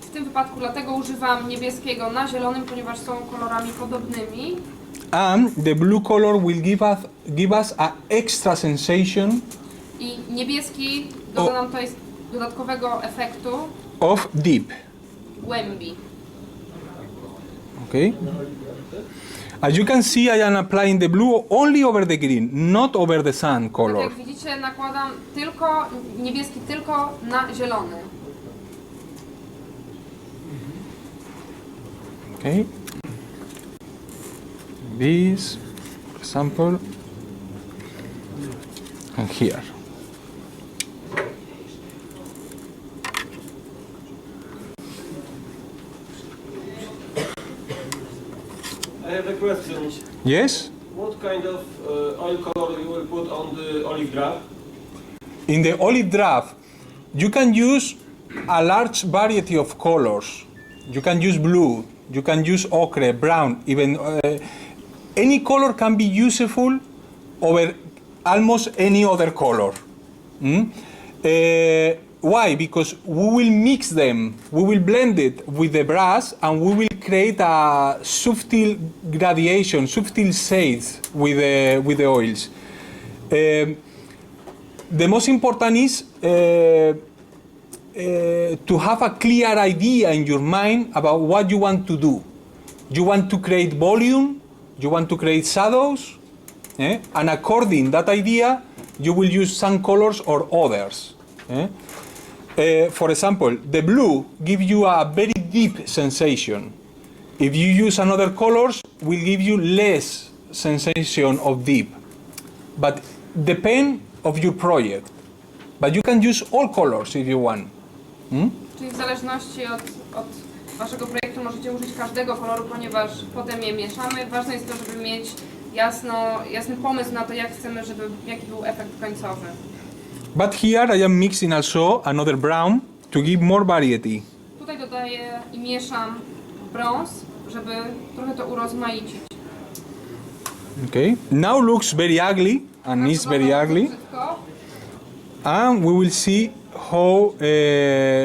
W tym wypadku dlatego używam niebieskiego na zielonym, ponieważ są kolorami podobnymi. And the blue color will give us a extra sensation I niebieski doda nam to jest dodatkowego efektu of deep. głębi. Okay. As you can see, I am applying the blue only over the green, not over the sun Tak color. jak widzicie, nakładam tylko niebieski tylko na zielony. Okay. This, for example. and here. I have a question. Yes? What kind of oil color you will put on the olive draft? In the olive draft, you can use a large variety of colors. You can use blue, you can use ochre, brown, even any color can be useful over almost any other color. Why? Because we will mix them, we will blend it with the brush, and we will create a subtle gradation, subtle shades with the oils. The most important is to have a clear idea in your mind about what you want to do. You want to create volume, you want to create shadows, and according to that idea, you will use some colors or others. For example, the blue gives you a very deep sensation. If you use another colors, will give you less sensation of deep. But depend of your project. But you can use all colors if you want. Czyli w zależności od waszego projektu możecie użyć każdego koloru, ponieważ potem je mieszamy. Ważne jest to, żeby mieć jasny pomysł na to, jaki był efekt końcowy. But here I am mixing also another brown to give more variety. Tutaj dodaję i mieszam brąz, żeby trochę to urozmaicić. Okay. Now looks very ugly and is very ugly. And we will see how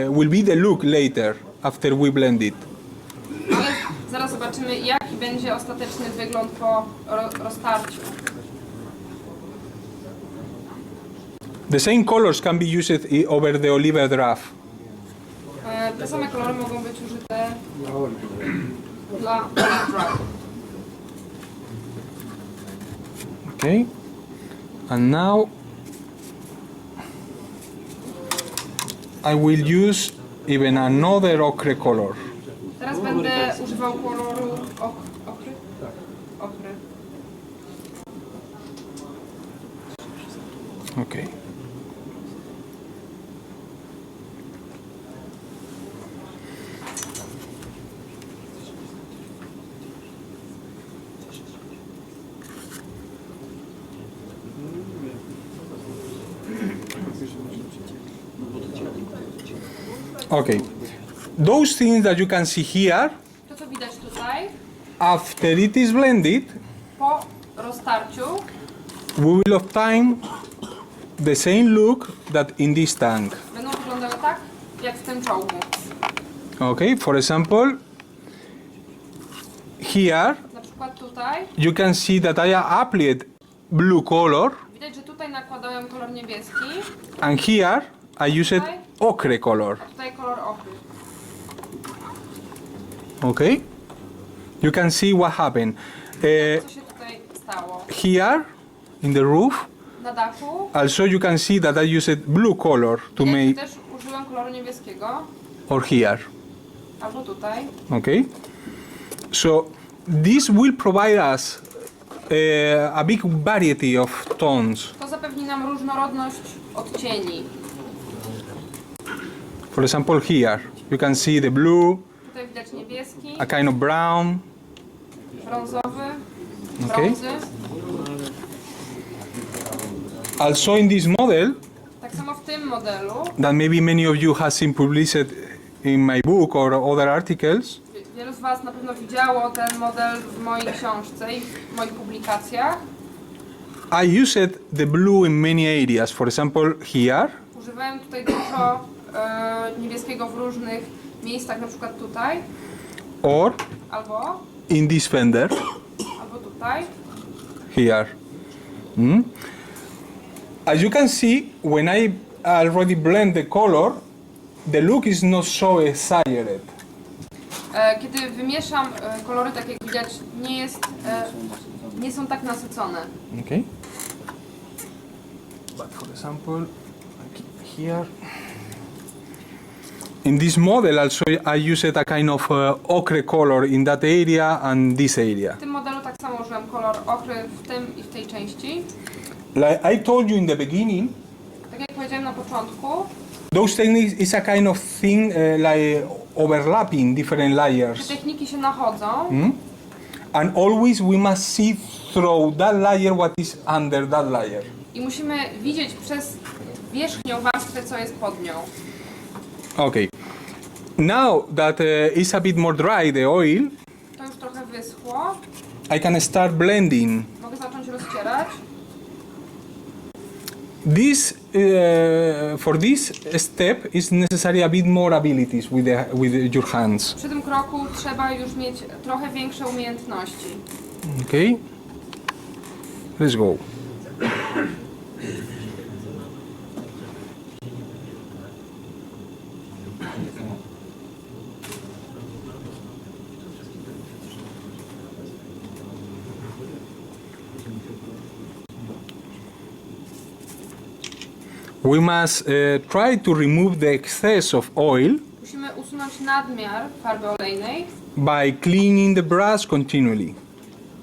will be the look later after we blend it. Ale zaraz zobaczymy, jaki będzie ostateczny wygląd po roztarciu. The same colors can be used over the olive draft. Te same kolory mogą być użyte dla olive draft. Okay. And now I will use even another ochre color. Teraz będę używał koloru ochry. Ochry. Okay. Okay. Those things that you can see here, To, co widać tutaj, after it is blended, po roztarciu we will obtain the same look that in this tank. będą wyglądały tak, jak w tym czołgu. Okay, for example, here Na przykład tutaj you can see that I applied blue color, widać, że tutaj nakładałem kolor niebieski, and here I used ochre color. a tutaj kolor ochry. Okay, you can see what happened. Co się tutaj stało? Here in the roof, Na dachu also you can see that I used blue color to widać, że make, też użyłem koloru niebieskiego, or here. albo tutaj. Okay, so this will provide us a big variety of tones. To zapewni nam różnorodność odcieni. For example, here you can see the blue, Tutaj widać niebieski, a kind of brown. brązowy, Okay. brązy. Also in this model, Tak samo w tym modelu, that maybe many of you have seen published in my book or other articles, wielu z Was na pewno widziało ten model w mojej książce i w moich publikacjach. I used the blue in many areas. For example, here, Używałem tutaj dużo niebieskiego w różnych miejscach, na przykład tutaj, or albo in this fender, tutaj. here. As you can see, when I already blend the color, the look is not so exaggerated. Kiedy wymieszam kolory, tak jak widać, nie są tak nasycone. Okay. But for example, here, in this model also I used a kind of ochre color in that area and this area. W tym modelu tak samo użyłem kolor ochry w tym i w tej części. Like I told you in the beginning, Tak jak powiedziałem na początku, those techniques is a kind of thing like overlapping different te layers. techniki się nachodzą And always we must see through that layer what is under that layer. i musimy widzieć przez wierzchnią warstwę, co jest pod nią. Okay. Now that it's a bit more dry, the oil, To już trochę wyschło. I can start blending. Mogę zacząć rozcierać. This for this step is necessary a bit more abilities with your hands. Przy tym kroku trzeba już mieć trochę większe umiejętności. Okay. Let's go. We must try to remove the excess of oil Musimy usunąć nadmiar farby olejnej, by cleaning the brush continually.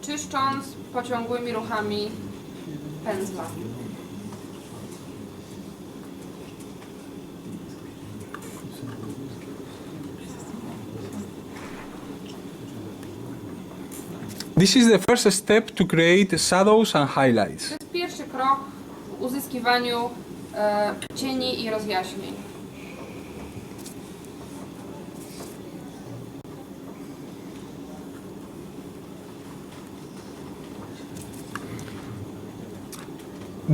czyszcząc pociągłymi ruchami pędzla. This is the first step to create shadows and highlights. To jest pierwszy krok w uzyskiwaniu cieni i rozjaśnień.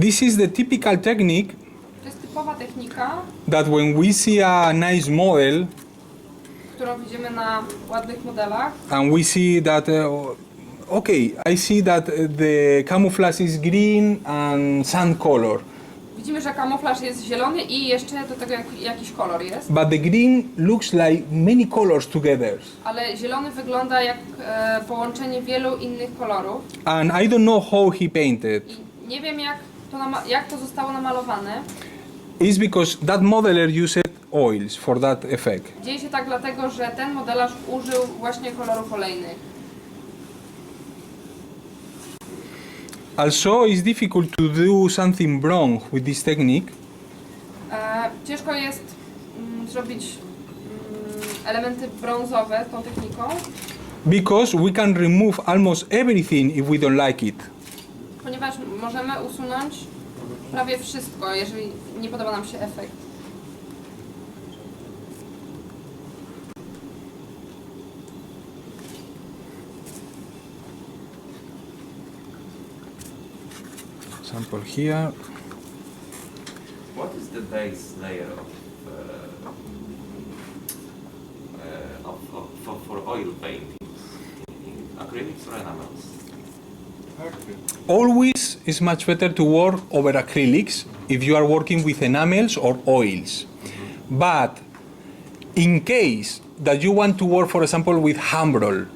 This is the typical technique To jest typowa technika, that when we see a nice model którą widzimy na ładnych modelach. and we see that okay, I see that the camouflage is green and sand color, Widzimy, że kamuflaż jest zielony i jeszcze do tego jakiś kolor jest. but the green looks like many colors together, Ale zielony wygląda jak połączenie wielu innych kolorów. and I don't know how he painted. I nie wiem jak to zostało namalowane. It's because that modeler used oils for that effect. Dzieje się tak dlatego, że ten modelarz użył właśnie kolorów olejnych. Also, it's difficult to do something wrong with this technique Ciężko jest zrobić elementy brązowe tą techniką, because we can remove almost everything if we don't like it. ponieważ możemy usunąć prawie wszystko, jeżeli nie podoba nam się efekt. Sample here. What is the base layer for oil paintings in acrylics or enamels? Always is much better to work over acrylics if you are working with enamels or oils. But in case that you want to work, for example, with Humbrol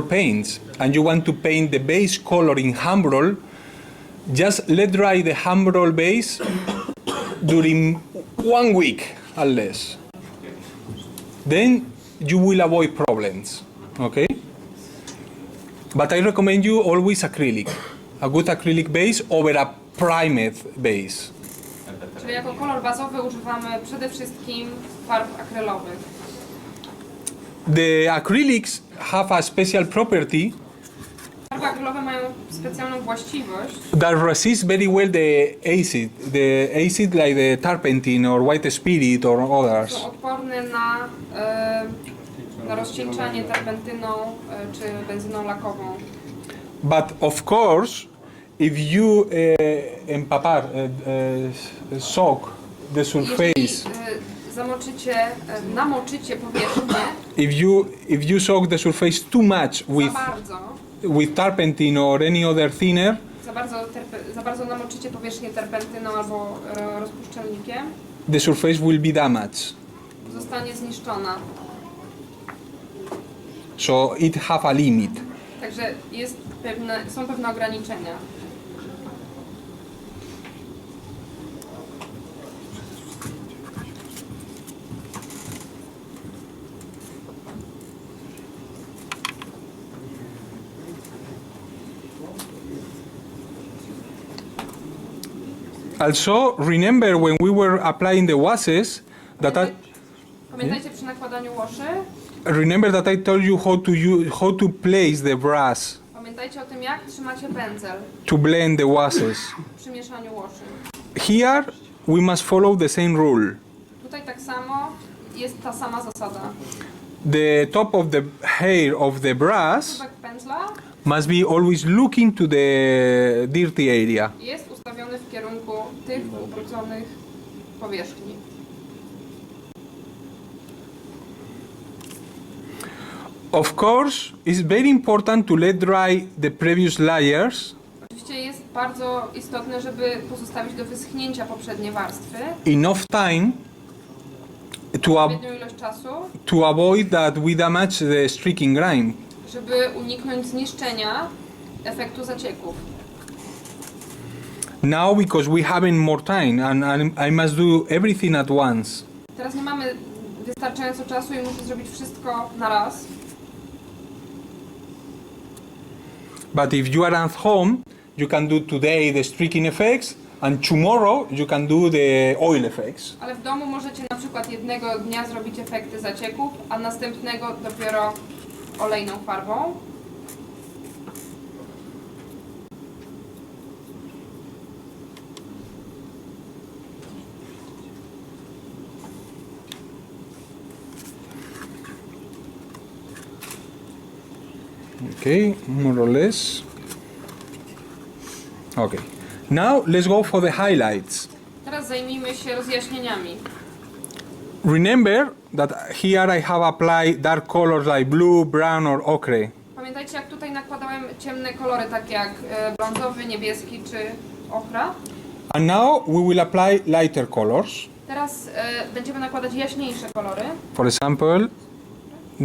paints, and you want to paint the base color in Humbrol, just let dry the Humbrol base during 1 week at least. Then you will avoid problems, okay? But I recommend you always acrylic, a good acrylic base over a primed base. Czyli jako kolor bazowy używamy przede wszystkim farb akrylowych. The acrylics have a special property Farby akrylowe mają specjalną właściwość, that resists very well the acid like the turpentine or white spirit or others. są odporne na rozcieńczanie terpentyną czy benzyną lakową. But of course, if you soak the Jeżeli surface, namoczycie powierzchnię if you soak the surface too much with turpentine or any other thinner, za bardzo namoczycie powierzchnię terpentyną albo rozpuszczalnikiem, the surface will be damaged. zostanie zniszczona. So it have a limit. Także są pewne ograniczenia. Also, remember when we were applying the washes, Pamiętajcie przy nakładaniu łoszy, remember that I told you how to place the brush pamiętajcie o tym, jak trzymacie pędzel to blend the washes. przy mieszaniu łoszy. Here, we must follow the same rule. Tutaj tak samo jest ta sama zasada. The top of the hair of the brush Czubek pędzla must be always looking to the dirty area. jest ustawiony w kierunku tych ubrudzonych powierzchni. Of course, it's very important to let dry the previous layers Oczywiście jest bardzo istotne, żeby pozostawić do wyschnięcia poprzednie warstwy, enough time odpowiednią ilość czasu, to avoid that we damage the streaking grime. żeby uniknąć zniszczenia efektu zacieków. Now, because we haven't more time and I must do everything at once. Teraz nie mamy wystarczająco czasu i muszę zrobić wszystko na raz. But if you are at home, you can do today the streaking effects and tomorrow you can do the oil effects. Ale w domu możecie na przykład jednego dnia zrobić efekty zacieków, a następnego dopiero olejną farbą. Okay, more or less. Okay. Now let's go for the highlights. Teraz zajmijmy się rozjaśnieniami. Remember that here I have applied dark colors like blue, brown or ochre. Pamiętajcie, jak tutaj nakładałem ciemne kolory, takie jak brązowy, niebieski czy ochra. And now we will apply lighter colors. Teraz będziemy nakładać jaśniejsze kolory, For example,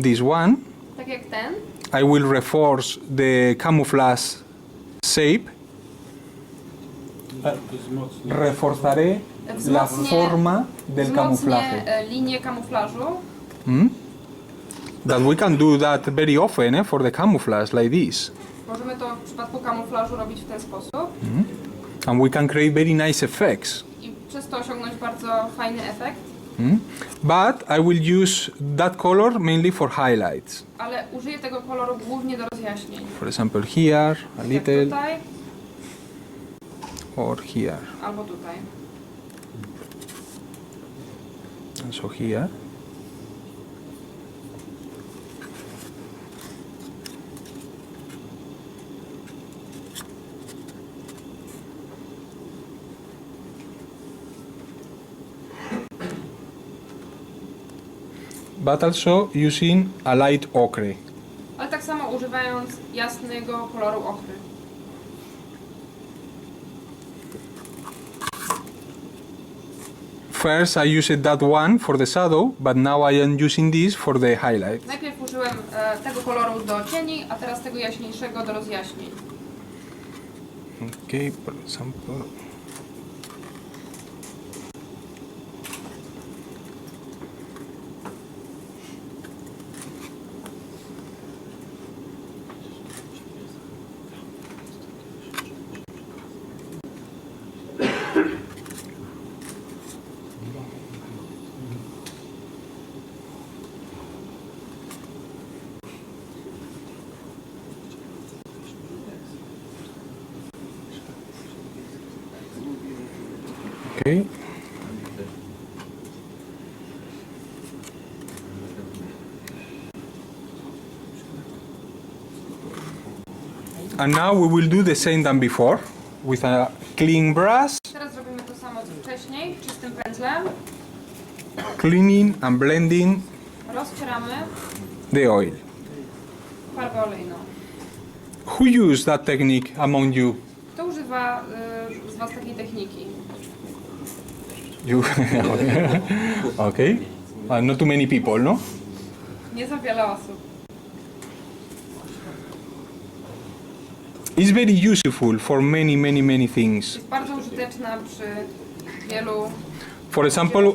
this one. tak jak ten. I will reinforce the camouflage shape. Reforzaré la forma del camuflaje. Linię kamuflażu. That we can do that very often for the camouflage like this. Możemy to w przypadku kamuflażu robić w ten sposób And we can create very nice effects. i przez to osiągnąć bardzo fajny efekt. But I will use that color mainly for highlights. Ale użyję tego koloru głównie do rozjaśnień. For example, here, a Jak little, tutaj or here. albo tutaj. And so here. But also using a light ochre. Ale tak samo używając jasnego koloru ochry. First I used that one for the shadow, but now I am using this for the highlight. Najpierw użyłem tego koloru do cieni, a teraz tego jaśniejszego do rozjaśnień. Okay, for example. Okay. And now we will do the same than before with a clean brush, Teraz robimy to samo co wcześniej, czystym pędzlem. cleaning and blending Rozcieramy the oil. farbę olejną. Who used that technique among you? Kto używa z Was takiej techniki? You. Okay. Not too many people, no? Nie za wiele osób. It's very useful for many things. Jest bardzo użyteczna przy wielu For example,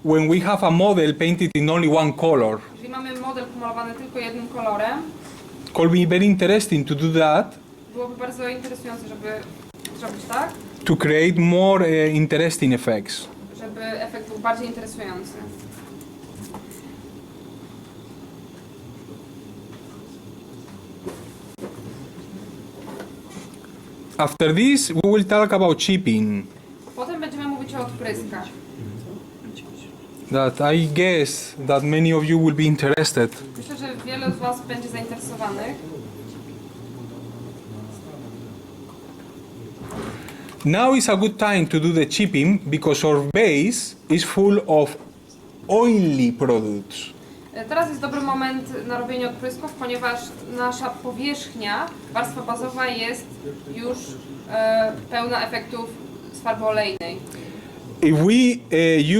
when we have a model painted in only one color, Jeżeli mamy model pomalowany tylko jednym kolorem, could be very interesting to do that byłoby bardzo interesujące, żeby zrobić tak, to create more interesting effects. żeby efekt był bardziej interesujący. After this, we will talk about chipping. Potem będziemy mówić o odpryskach. That I guess that many of you will be interested. Myślę, że wiele z Was będzie zainteresowanych. Now is a good time to do the chipping because our base is full of oily products. Teraz jest dobry moment na robienie odprysków, ponieważ nasza powierzchnia, warstwa bazowa jest już pełna efektów z farby olejnej. If we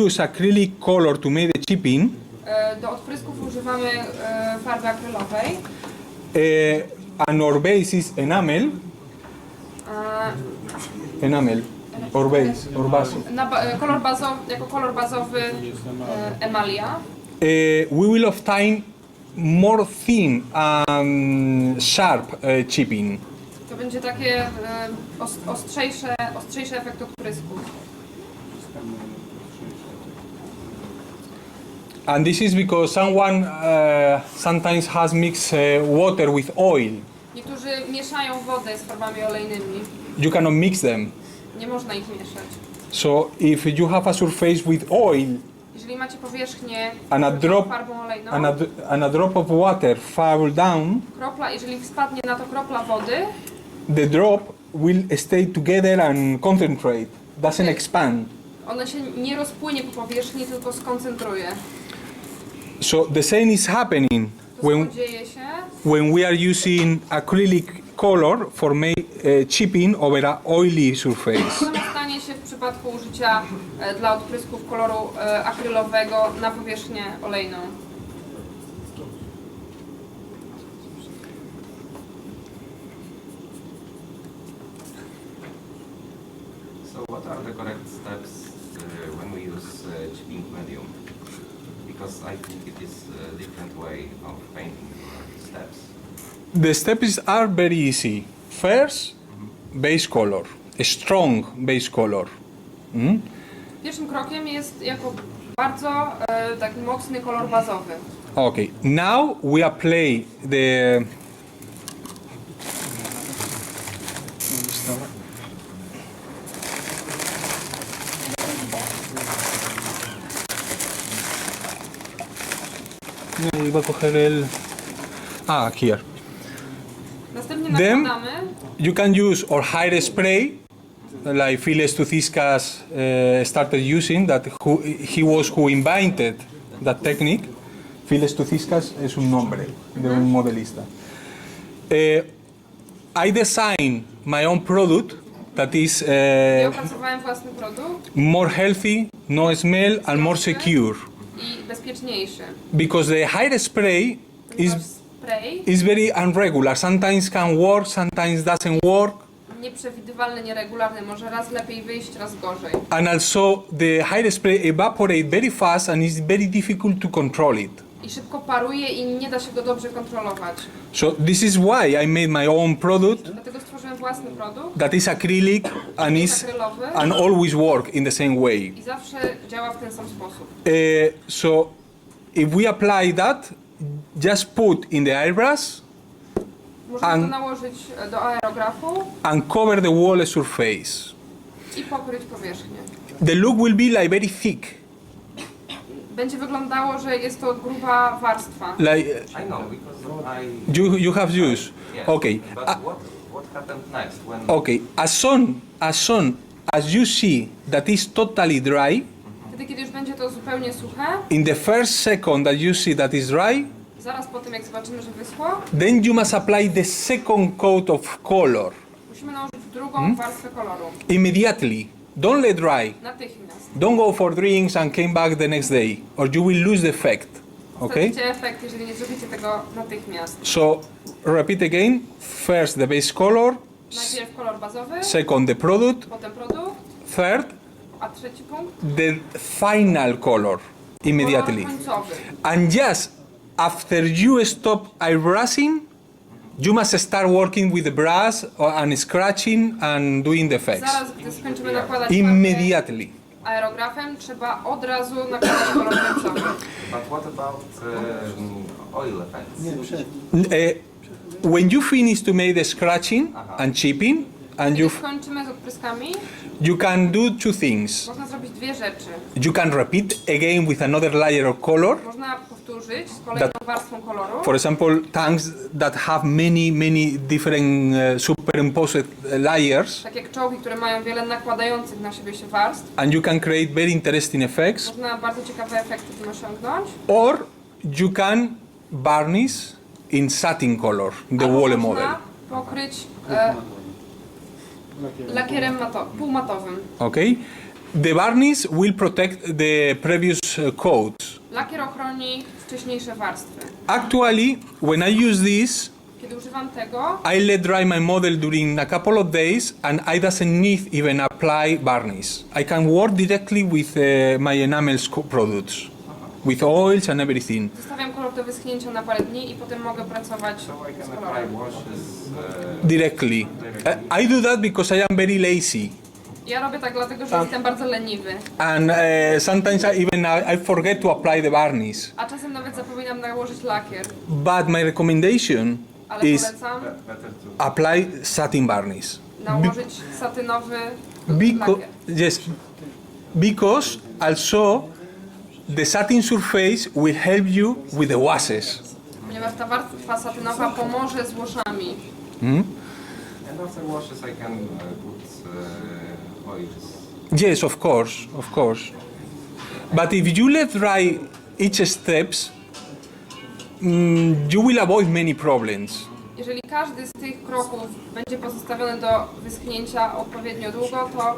use acrylic color to make the chipping, Do odprysków używamy farby akrylowej. and our base is enamel, or base, or base. Jako kolor bazowy emalia. We will obtain more thin and sharp chipping. To będzie takie ostrzejszy efekt odprysków. And this is because someone sometimes has mixed water with oil. Niektórzy mieszają wodę z farbami olejnymi. You cannot mix them. Nie można ich mieszać. So if you have a surface with oil Jeżeli macie powierzchnię and a drop, farbą olejną, and a drop of water fall down, jeżeli spadnie na to kropla wody, the drop will stay together and concentrate, doesn't expand. ona się nie rozpłynie po powierzchni, tylko skoncentruje. So the same is happening To samo dzieje się, when we are using acrylic color for chipping over an oily surface. samo stanie się w przypadku użycia dla odprysków koloru akrylowego na powierzchnię olejną. So what are the correct steps when we use chipping medium? Because I think it is a different way of painting steps. The steps are very easy. First, base color, a strong base color. Pierwszym krokiem jest jako bardzo taki mocny kolor bazowy. Okay, now we apply the No, iba a coger el... here. Następnie Then nakładamy. you can use or hairspray, like Phileas Tothyscus started using, that he was who invented that technique. Phileas Tothyscus es un nombre de un modelista. I designed my own product that is Ja opracowałem własny produkt more healthy, no smell, and more secure. i bezpieczniejszy. Because the hairspray Ponieważ spray is very unregular. Sometimes can work, sometimes doesn't work. nieprzewidywalny, nieregularny, może raz lepiej wyjść, raz gorzej. And also the hairspray evaporate very fast and it's very difficult to control it. I szybko paruje i nie da się go dobrze kontrolować. So this is why I made my own product Dlatego stworzyłem własny produkt that is acrylic and is akrylowy and always work in the same way. i zawsze działa w ten sam sposób. So if we apply that, just put in the airbrush Można to nałożyć do aerografu and cover the wall surface. i pokryć powierzchnię. The look will be like very thick. Będzie wyglądało, że jest to gruba warstwa. Like I know because you have used. yes. Okay. But what happened next when? Okay. As soon as you see that is totally dry, Wtedy, kiedy już będzie to zupełnie suche, in the first second that you see that is dry, zaraz po tym, jak zobaczymy, że wyschło, then you must apply the second coat of color musimy nałożyć drugą warstwę koloru. immediately. Don't let dry. Natychmiast. Don't go for drinks and came back the next day, or you will lose the effect. Okay? Stracicie efekt, jeżeli nie zrobicie tego natychmiast. So repeat again. First the base color, Najpierw kolor bazowy, second the product, potem produkt, third a trzeci punkt the final color immediately. kolor końcowy. And just after you stop airbrushing, you must start working with the brush and scratching and doing the effects Zaraz, gdy skończymy nakładać farbę immediately. aerografem, trzeba od razu nakładać kolor końcowy. But what about oil effects? Nie, przed. When you finish to make the scratching and chipping, and Gdy skończymy z odpryskami, you can do two things. można zrobić dwie rzeczy. You can repeat again with another layer of color. Można powtórzyć z kolejną warstwą koloru. For example, tanks that have many different superimposed layers, Tak jak czołgi, które mają wiele nakładających na siebie się warstw. and you can create very interesting effects. Można bardzo ciekawe efekty tym osiągnąć. Or you can varnish in satin color the Albo wall można model. pokryć lakierem półmatowym. Okay, the varnish will protect the previous coats. Lakier ochroni wcześniejsze warstwy. Actually, when I use this, Kiedy używam tego, I let dry my model during a couple of days, and I doesn't need even apply varnish. I can work directly with my enamel products, with oils and everything. zostawiam kolor do wyschnięcia na parę dni i potem mogę pracować So I can z apply kolorem. washes. Directly. I do that because I am very lazy, Ja robię tak dlatego, że jestem bardzo leniwy. and sometimes I forget to apply the varnish. A czasem nawet zapominam nałożyć lakier. But my recommendation Ale is polecam Better to. apply satin varnish. nałożyć satynowy Because, lakier. yes, because also the satin surface will help you with the washes. Ponieważ ta warstwa satynowa pomoże z łoszami. And after washes, I can put oils. Yes, of course. But if you let dry each steps, you will avoid many problems. Jeżeli każdy z tych kroków będzie pozostawiony do wyschnięcia odpowiednio długo, to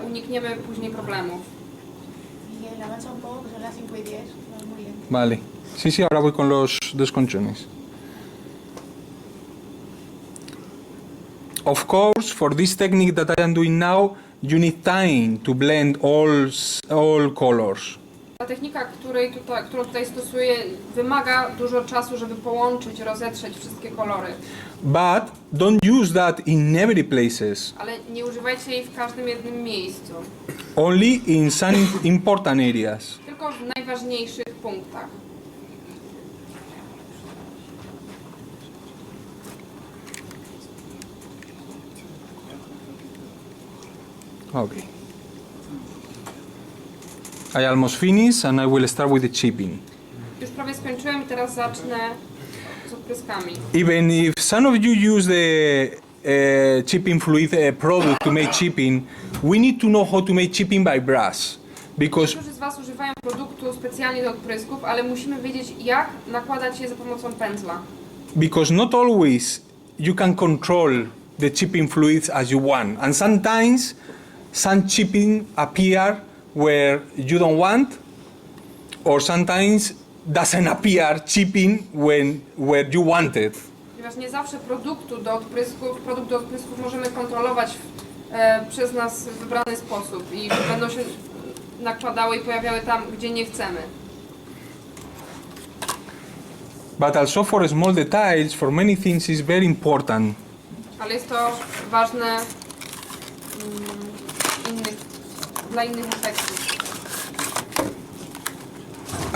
unikniemy później problemów. Miguel, avanza un poco, que son las 5:10. No, muy bien. Vale. Sí, ahora voy con los desconchones. Of course, for this technique that I am doing now, you need time to blend all colors. Ta technika, którą tutaj stosuję, wymaga dużo czasu, żeby połączyć, rozetrzeć wszystkie kolory. But don't use that in every places. Ale nie używajcie jej w każdym jednym miejscu. Only in some important areas. Tylko w najważniejszych punktach. Okay. I almost finished, and I will start with the chipping. Już prawie skończyłem i teraz zacznę z odpryskami. Even if some of you use the chipping fluid product to make chipping, we need to know how to make chipping by brush, because Niektórzy z Was używają produktu specjalnie do odprysków, ale musimy wiedzieć, jak nakładać je za pomocą pędzla. not always you can control the chipping fluids as you want, and sometimes some chipping appear where you don't want, or sometimes doesn't appear chipping where you want it. Ponieważ nie zawsze produkt do odprysków możemy kontrolować przez nas w wybrany sposób i będą się nakładały i pojawiały tam, gdzie nie chcemy. But also for small details, for many things is very important. Ale jest to ważne dla innych efektów.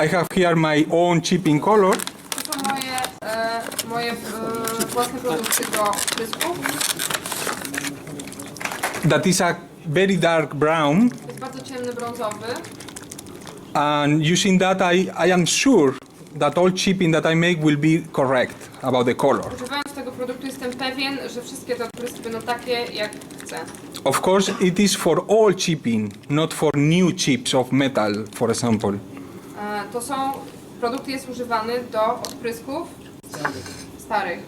I have here my own chipping color. To są moje własne produkty do odprysków. That is a very dark brown, Jest bardzo ciemny brązowy. and using that I am sure that all chipping that I make will be correct about the color. Używając tego produktu jestem pewien, że wszystkie te odpryski będą takie, jak chcę. Of course, it is for all chipping, not for new chips of metal, for example. To są, produkt jest używany do odprysków starych.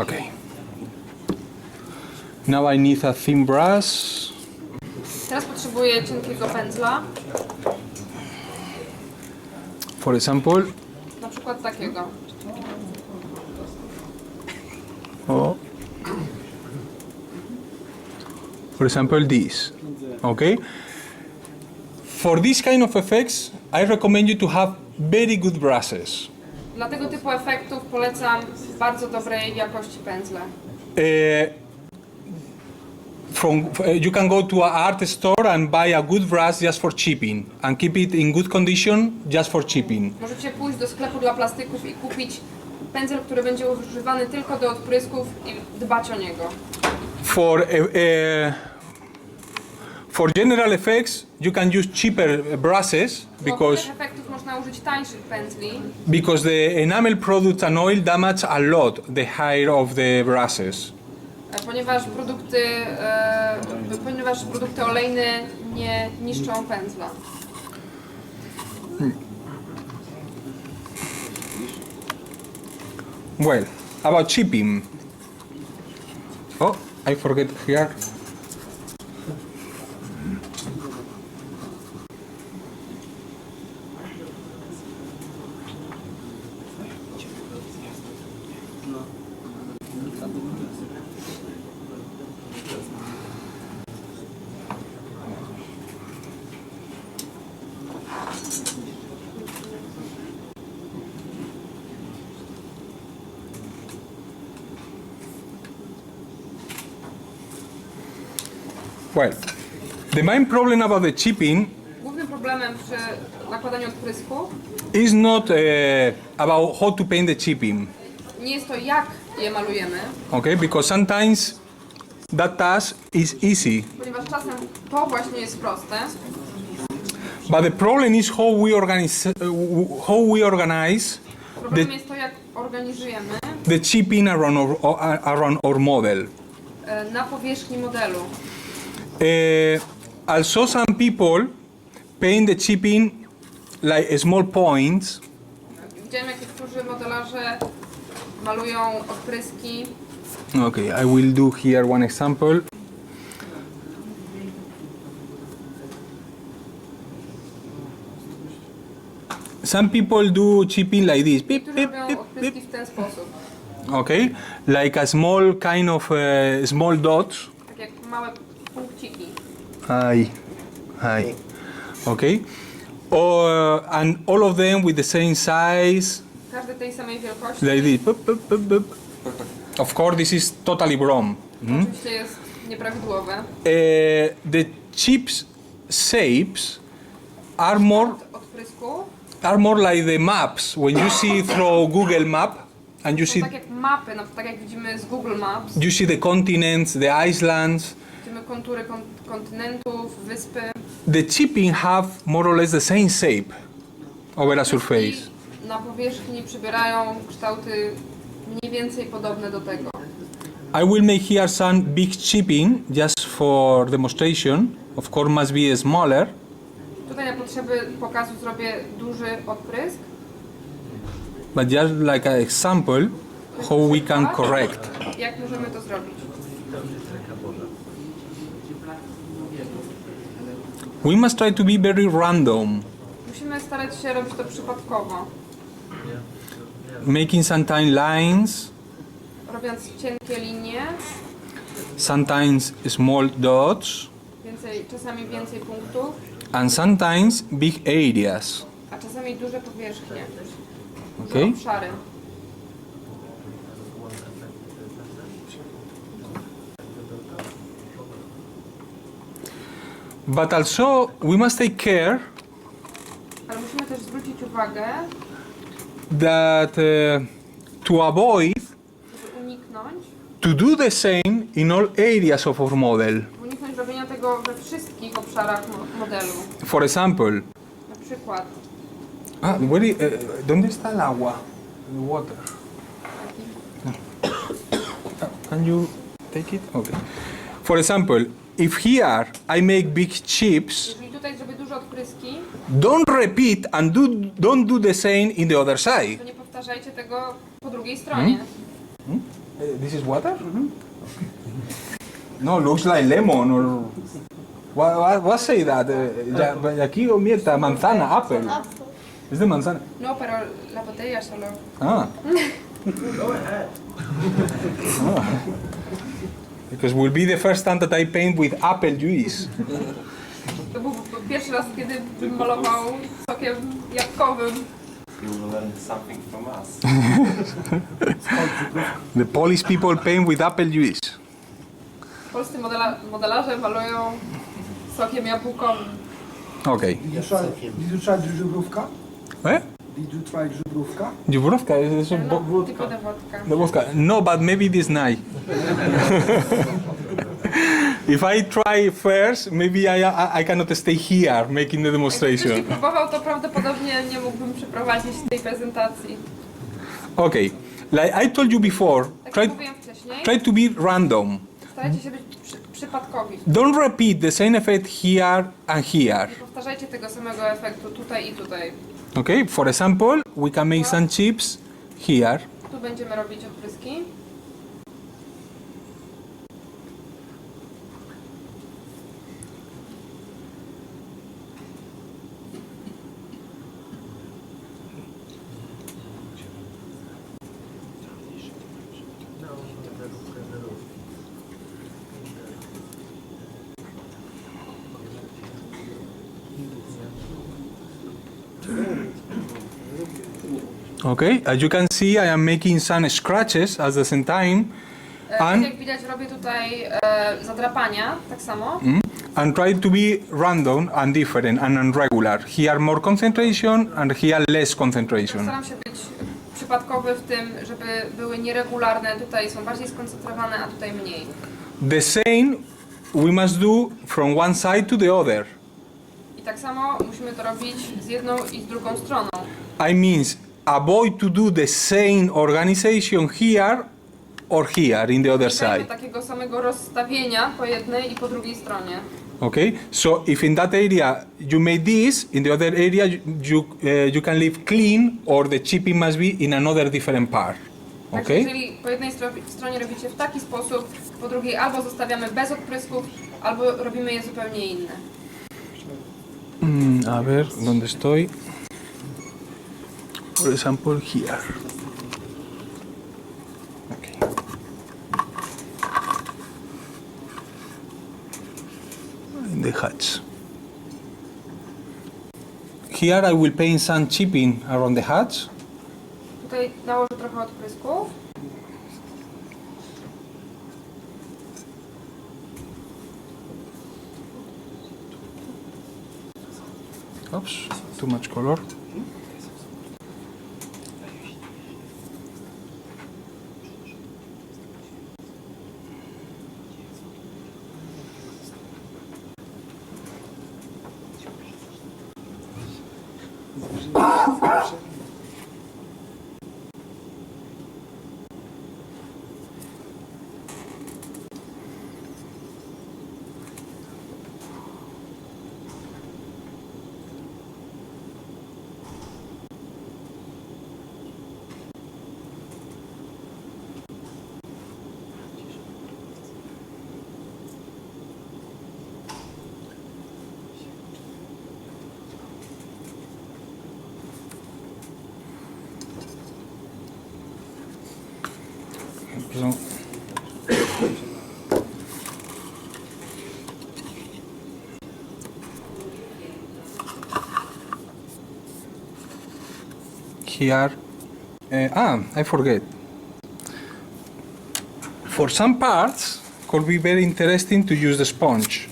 Okay. Now I need a thin brush. Teraz potrzebuję cienkiego pędzla, For example, na przykład takiego. for example this. Okay. For this kind of effects, I recommend you to have very good brushes. Dla tego typu efektów polecam bardzo dobrej jakości pędzle. You can go to an art store and buy a good brush just for chipping and keep it in good condition just for chipping. Możecie pójść do sklepu dla plastyków i kupić pędzel, który będzie używany tylko do odprysków i dbać o niego. For general effects, you can use cheaper brushes Dla tych efektów można użyć tańszych pędzli, because the enamel products and oil damage a lot the hair of the brushes. ponieważ produkty olejne nie niszczą pędzla. Well, about chipping. Oh, I forget here. Well, the main problem about the chipping Głównym problemem przy nakładaniu odprysków is not about how to paint the chipping, nie jest to, jak je malujemy, okay? Because sometimes that task is easy, ponieważ czasem to właśnie jest proste. but the problem is how we organize Problemem jest to, jak organizujemy the chipping around our model. na powierzchni modelu. Also, some people paint the chipping like small points. Widziałem, jak niektórzy modelarze malują odpryski. Okay, I will do here one example. Some people do chipping like this. Beep, Niektórzy beep, robią beep, odpryski beep. w ten sposób. Okay, like a small kind of small dots. Tak jak małe punkciki. Hi. Okay, and all of them with the same size. Każdy tej samej wielkości. Like this. Boop, boop, boop, boop. Of course, this is totally wrong. Oczywiście jest nieprawidłowe. The chips shapes are more Odprysku. like the maps when you see through Google Map and you Są see tak jak mapy, tak jak widzimy z Google Maps. you see the continents, the islands. Widzimy kontury kontynentów, wyspy. The chipping have more or less the same shape over a surface. I na powierzchni przybierają kształty mniej więcej podobne do tego. I will make here some big chipping just for demonstration. Of course, must be smaller. Tutaj na potrzeby pokazu zrobię duży odprysk. But just like an example, how we can correct. Jak możemy to zrobić? We must try to be very random, Musimy starać się robić to przypadkowo. making sometimes lines, Robiąc cienkie linie, sometimes small dots, czasami więcej punktów, and sometimes big areas. a czasami duże powierzchnie, Okay? duże obszary. But also we must take care Ale musimy też zwrócić uwagę, that to avoid żeby uniknąć to do the same in all areas of our model. robienia tego we wszystkich obszarach modelu. For example, Na przykład, ¿dónde está el agua? The water. Can you take it? Okay. For example, if here I make big chips, jeżeli tutaj zrobię duże odpryski, don't repeat and don't do the same in the other side. to nie powtarzajcie tego po drugiej stronie. This is water? No, looks like lemon or what say that? Aquí o mieta, manzana, apple. Es de manzana. No, pero la botella solo. Ah. Because will be the first time that I paint with apple juice. To był pierwszy raz, kiedy bym malował sokiem jabłkowym. You will learn something from us. The Polish people paint with apple juice. Polscy modelarze malują sokiem jabłkowym. Okay. Did you try żubrówka? Eh? Did you try żubrówka? Dziubrówka, is it Tipo de vodka. the vodka? No, but maybe this night. If I try first, maybe I cannot stay here making the Jakbyś demonstration. nie próbował, to prawdopodobnie nie mógłbym przeprowadzić tej prezentacji. Okay, like I told you before, Tak try, jak mówiłem wcześniej, try to be random. starajcie się być przypadkowi. Don't repeat the same effect here and here. Nie powtarzajcie tego samego efektu tutaj i tutaj. Okay, for example, we can make some chips here. Tu będziemy robić odpryski. Okay, as you can see, I am making some scratches at the same time, Tak jak widać, robię tutaj zadrapania, tak samo. and try to be random and different and unregular. Here more concentration and here less concentration. Staram się być przypadkowy w tym, żeby były nieregularne. Tutaj są bardziej skoncentrowane, a tutaj mniej. The same we must do from one side to the other. I tak samo musimy to robić z jedną i z drugą stroną. I means avoid to do the same organization here or here in the other Unikajmy side. takiego samego rozstawienia po jednej i po drugiej stronie. Okay, so if in that area you made this, in the other area you can leave clean, or the chipping must be in another different part. Także Okay. jeżeli po jednej stronie robicie w taki sposób, po drugiej albo zostawiamy bez odprysków, albo robimy je zupełnie inne. A ver, ¿dónde estoy? For example, here. Okay. In the hatch. Here I will paint some chipping around the hatch. Tutaj nałożę trochę odprysków. Oops, too much color. So, here, I forget. For some parts, could be very interesting to use the sponge.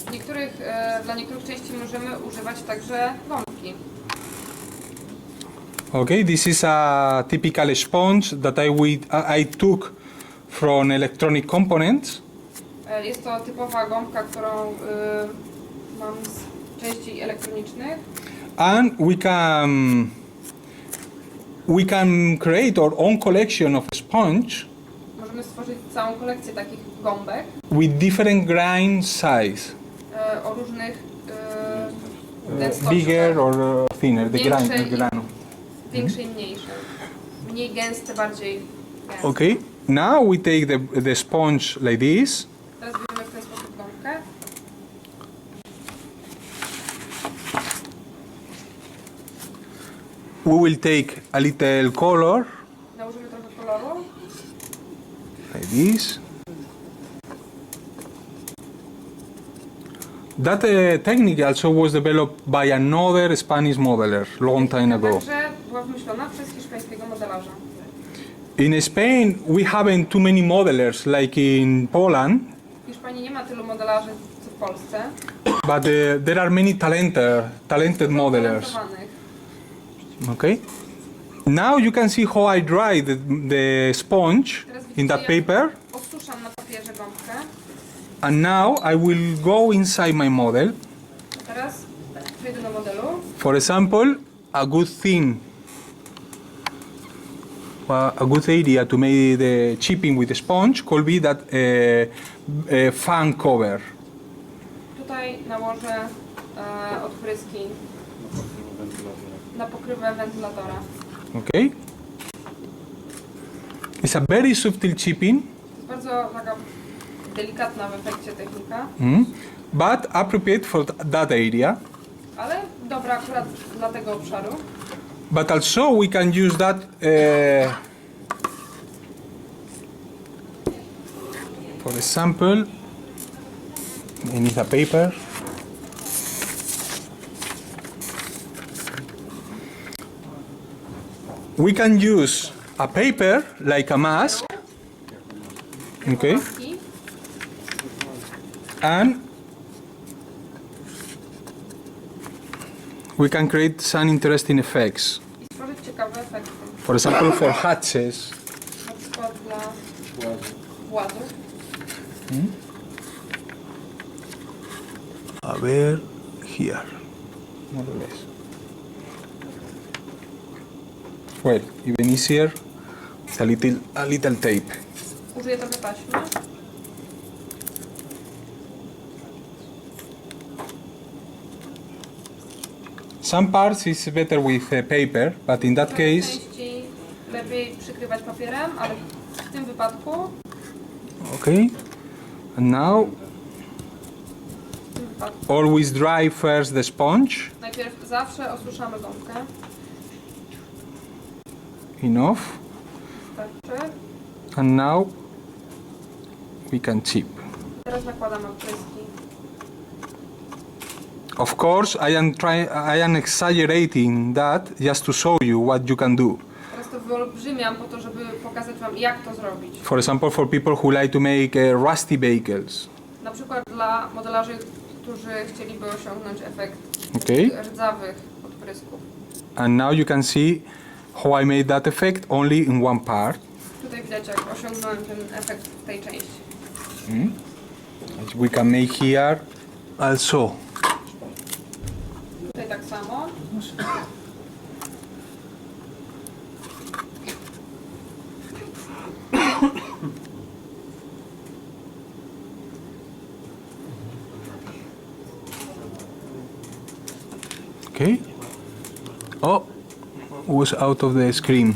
Dla niektórych części możemy używać także gąbki. Okay, this is a typical sponge that I took from electronic components. Jest to typowa gąbka, którą mam z części elektronicznych. And we can create our own collection of sponge Możemy stworzyć całą kolekcję takich gąbek with different grain size, o różnych gęstościach. bigger or thinner, the Większe grano. Większe i mniejsze. Mniej gęste, bardziej gęste. Okay, now we take the sponge like this. Teraz bierzemy w ten sposób gąbkę. We will take a little color Nałożymy trochę koloru. like this. That technique also was developed by another Spanish modeler long time ago. Także była wymyślona przez hiszpańskiego modelarza. In Spain, we haven't too many modelers like in Poland, W Hiszpanii nie ma tylu modelarzy co w Polsce. but there are many talented modelers. Talentowanych. Okay. Now you can see how I dry the sponge Teraz in that widzicie, jak paper, osuszam na papierze gąbkę. and now I will go inside my model. Teraz przejdę do modelu. For example, a good thing, a good idea to make the chipping with the sponge could be that fan cover. Tutaj nałożę odpryski na pokrywę wentylatora. Okay. It's a very subtle chipping, To jest bardzo taka delikatna w efekcie technika, but appropriate for that area. ale dobra akurat dla tego obszaru. But also we can use that for example, I need a paper. We can use a paper like a mask, okay, Maski. and we can create some interesting effects. I stworzyć ciekawe efekty. For example, for hatches. Na przykład dla włazów. A ver, here, more or less. Well, even easier, it's a little tape. Użyję trochę taśmy. Some parts is better with paper, but in that case, Części lepiej przykrywać papierem, ale w tym wypadku okay. And now, always dry first the sponge, najpierw zawsze osuszamy gąbkę. enough, Starczy. and now we can chip. Teraz nakładamy odpryski. Of course, I am exaggerating that just to show you what you can do. Teraz to wyolbrzymiam po to, żeby pokazać wam, jak to zrobić. For example, for people who like to make rusty vehicles. Na przykład dla modelarzy, którzy chcieliby osiągnąć efekt Okay. rdzawych odprysków. And now you can see how I made that effect only in one part. Tutaj widać, jak osiągnąłem ten efekt w tej części. Which we can make here also. Tutaj tak samo. Okay. Oh, was out of the screen.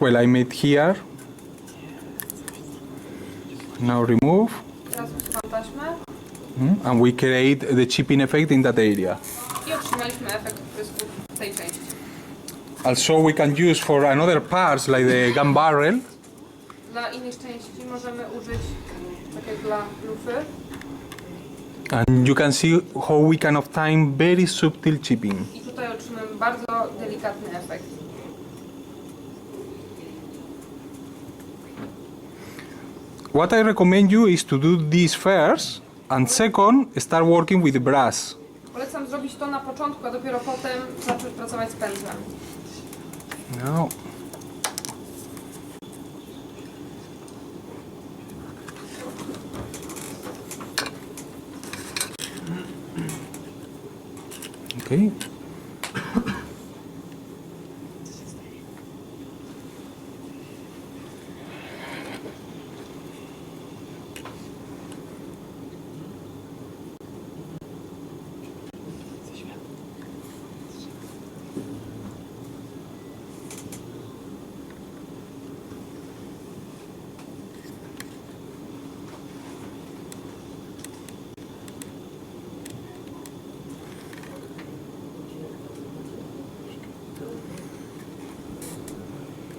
Well, I made here. Now remove. Teraz usuwam taśmę And we create the chipping effect in that area. i otrzymaliśmy efekt odprysków w tej części. Also, we can use for another parts like the gun barrel. Dla innych części możemy użyć, tak jak dla lufy. And you can see how we can obtain very subtle chipping. I tutaj otrzymamy bardzo delikatny efekt. What I recommend you is to do this first, and second, start working with the brass. Polecam zrobić to na początku, a dopiero potem zacząć pracować z pędzlem. Now. Okay.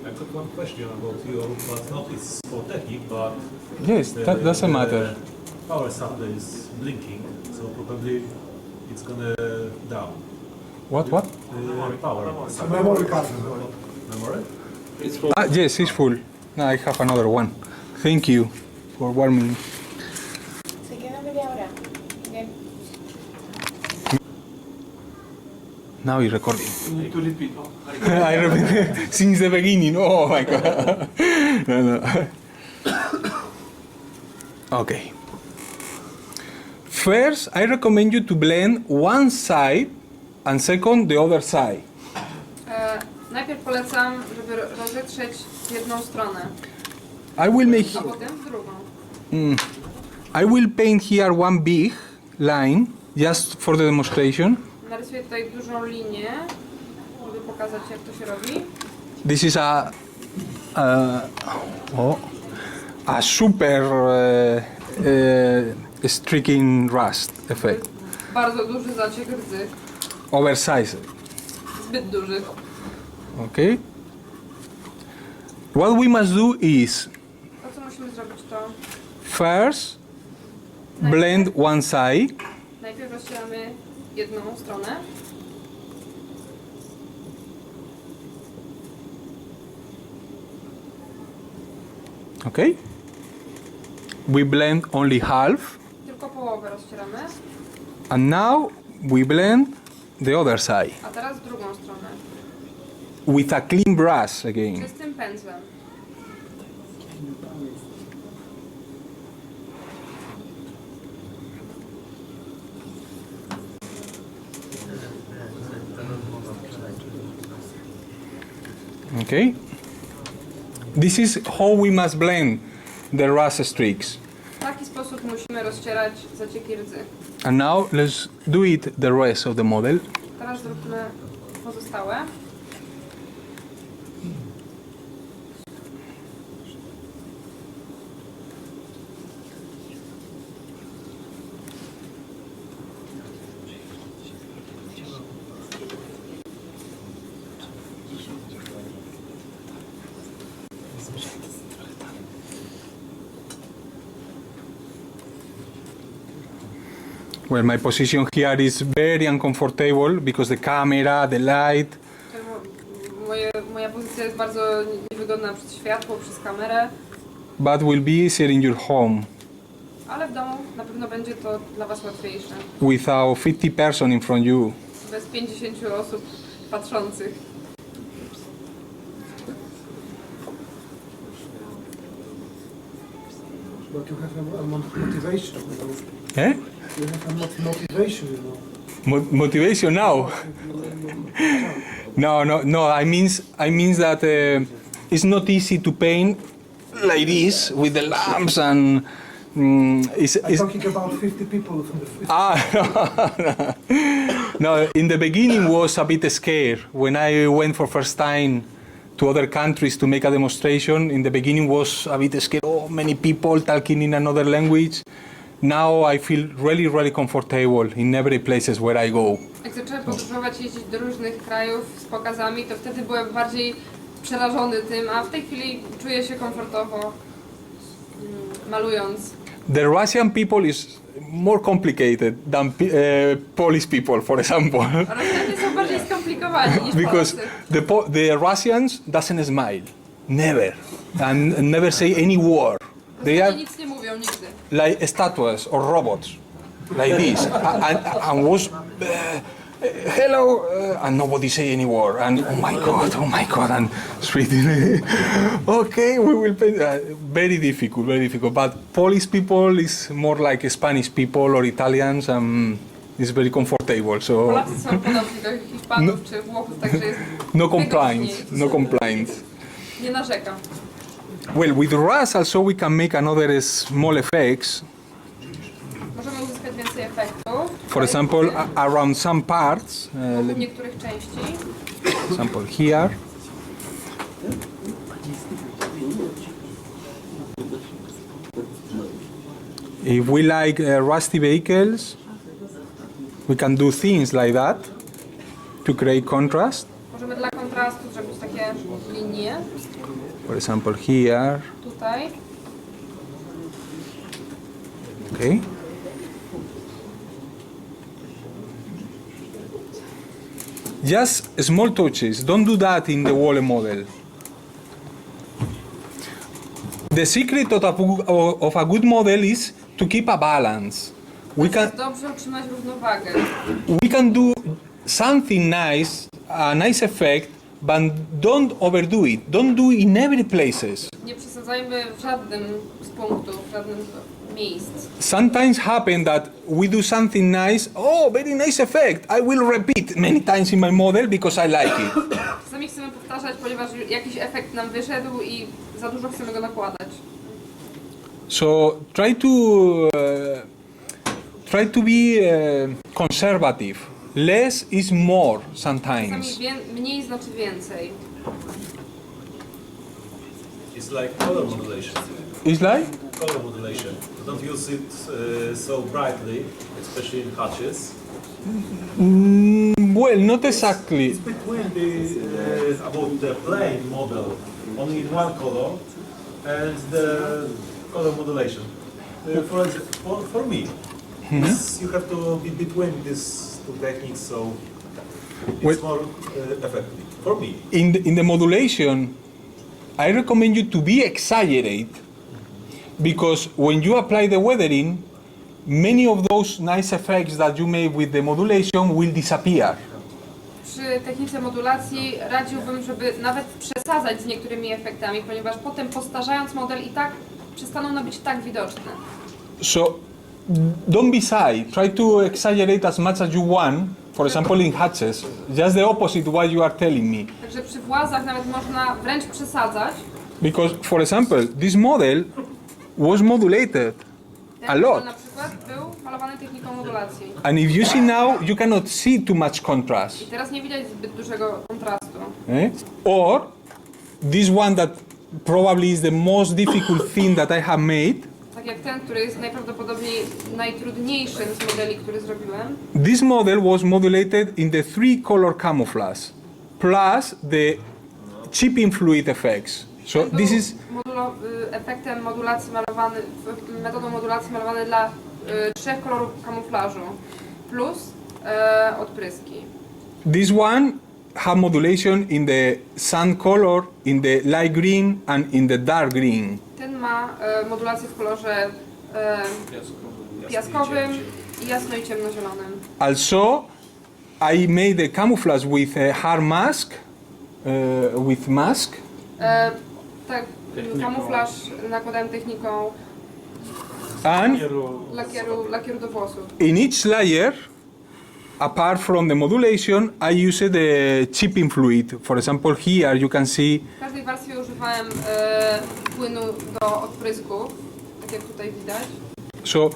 I've got one question about your, but not it's for technique, but Yes, that doesn't matter. Power supply is blinking, so probably it's gonna down. What? Power. Memory card. Memory? It's full. Ah, yes, it's full. No, I have another one. Thank you for warming. Se queda media hora. Bien. Now it's recording. You need to repeat. I repeat since the beginning. Oh my god. No. Okay. First, I recommend you to blend one side and second the other side. Najpierw polecam, żeby rozetrzeć jedną stronę, I will make. a potem drugą. I will paint here one big line just for the demonstration. Narysuję tutaj dużą linię, żeby pokazać, jak to się robi. This is a super streaking rust effect. Bardzo duży zaciek rdzy, Oversized. zbyt duży. Okay. What we must do is To, co musimy zrobić, to first blend one side. najpierw rozcieramy jedną stronę, Okay. We blend only half, tylko połowę rozcieramy, and now we blend the other side a teraz drugą stronę, with a clean brush again. czystym pędzlem. Okay. This is how we must blend the rust streaks. W taki sposób musimy rozcierać zacieki rdzy. And now let's do it the rest of the model. Teraz zróbmy pozostałe. Well, my position here is very uncomfortable because the camera, the light. Moja pozycja jest bardzo niewygodna przez światło, przez kamerę, But will be easier in your home ale w domu na pewno będzie to dla Was łatwiejsze. without 50 person in front of you. Bez 50 osób patrzących. But you have a motivation, you know. Eh? You have a motivation, you know. Motivation now? No. I means that it's not easy to paint like this with the lamps and I'm it's talking about 50 people from the no. In the beginning was a bit scared when I went for first time to other countries to make a demonstration. In the beginning was a bit scared. Oh, many people talking in another language. Now I feel really comfortable in every places where I go. Jak zacząłem podróżować, jeździć do różnych krajów z pokazami, to wtedy byłem bardziej przerażony tym, a w tej chwili czuję się komfortowo malując. The Russian people is more complicated than Polish people, for example, Rosjanie są bardziej skomplikowani niż because Polacy. the Russians doesn't smile, never, and never say any word. They are Rosjanie nic nie mówią nigdy. like statues or robots, like this, and was hello, and nobody say any word, and oh my god, and speaking. Okay, we will paint. Very difficult. But Polish people is more like Spanish people or Italians, and it's very comfortable. So Polacy są podobni do Hiszpanów czy Włochów, także jest no complaints, wygodniej. no complaints. Nie narzekam. Well, with rust also we can make another small effects. Możemy uzyskać więcej efektów. For example, around some parts. Wokół niektórych części. For example, here. If we like rusty vehicles, we can do things like that to create contrast. Możemy dla kontrastu zrobić takie linie For example, here. tutaj. Okay. Just small touches. Don't do that in the wall model. The secret of a good model is to keep a balance. Jest dobrze utrzymać równowagę. We can do something nice, a nice effect, but don't overdo it. Don't do it in every places. Nie przesadzajmy w żadnym z punktów, w żadnym z miejsc. Sometimes happen that we do something nice. Oh, very nice effect. I will repeat many times in my model because I like it. Czasami chcemy powtarzać, ponieważ jakiś efekt nam wyszedł i za dużo chcemy go nakładać. So try to be conservative. Less is more sometimes. Czasami mniej znaczy więcej. It's like color modulation. It's like? Color modulation. Don't use it so brightly, especially in hatches. Well, not exactly. It's between the about the plain model, only in one color, and the color modulation. For me, you have to be between these two techniques, so it's more effective. For me. In the modulation, I recommend you to be exaggerate, because when you apply the weathering, many of those nice effects that you made with the modulation will disappear. Przy technice modulacji radziłbym, żeby nawet przesadzać z niektórymi efektami, ponieważ potem postarzając model i tak przestaną one być tak widoczne. So don't be shy. Try to exaggerate as much as you want. For example, in hatches, just the opposite what you are telling me. Także przy włazach nawet można wręcz przesadzać. Because, for example, this model was modulated a lot. Na przykład był malowany techniką modulacji. And if you see now, you cannot see too much contrast. I teraz nie widać zbyt dużego kontrastu. Or this one that probably is the most difficult thing that I have made. Tak jak ten, który jest najprawdopodobniej najtrudniejszym z modeli, który zrobiłem. This model was modulated in the 3-color camouflage, plus the chipping fluid effects. So this is efektem modulacji malowany, metodą modulacji malowany dla 3 kolorów kamuflażu, plus odpryski. this one have modulation in the sun color, in the light green, and in the dark green. Ten ma modulację w kolorze piaskowym i jasno i ciemnozielonym. Also, I made the camouflage with a hard mask, with mask. Tak, kamuflaż nakładałem techniką And lakieru do włosów. in each layer, apart from the modulation, I used the chipping fluid. For example, here you can see W każdej warstwie używałem płynu do odprysku, tak jak tutaj widać. so.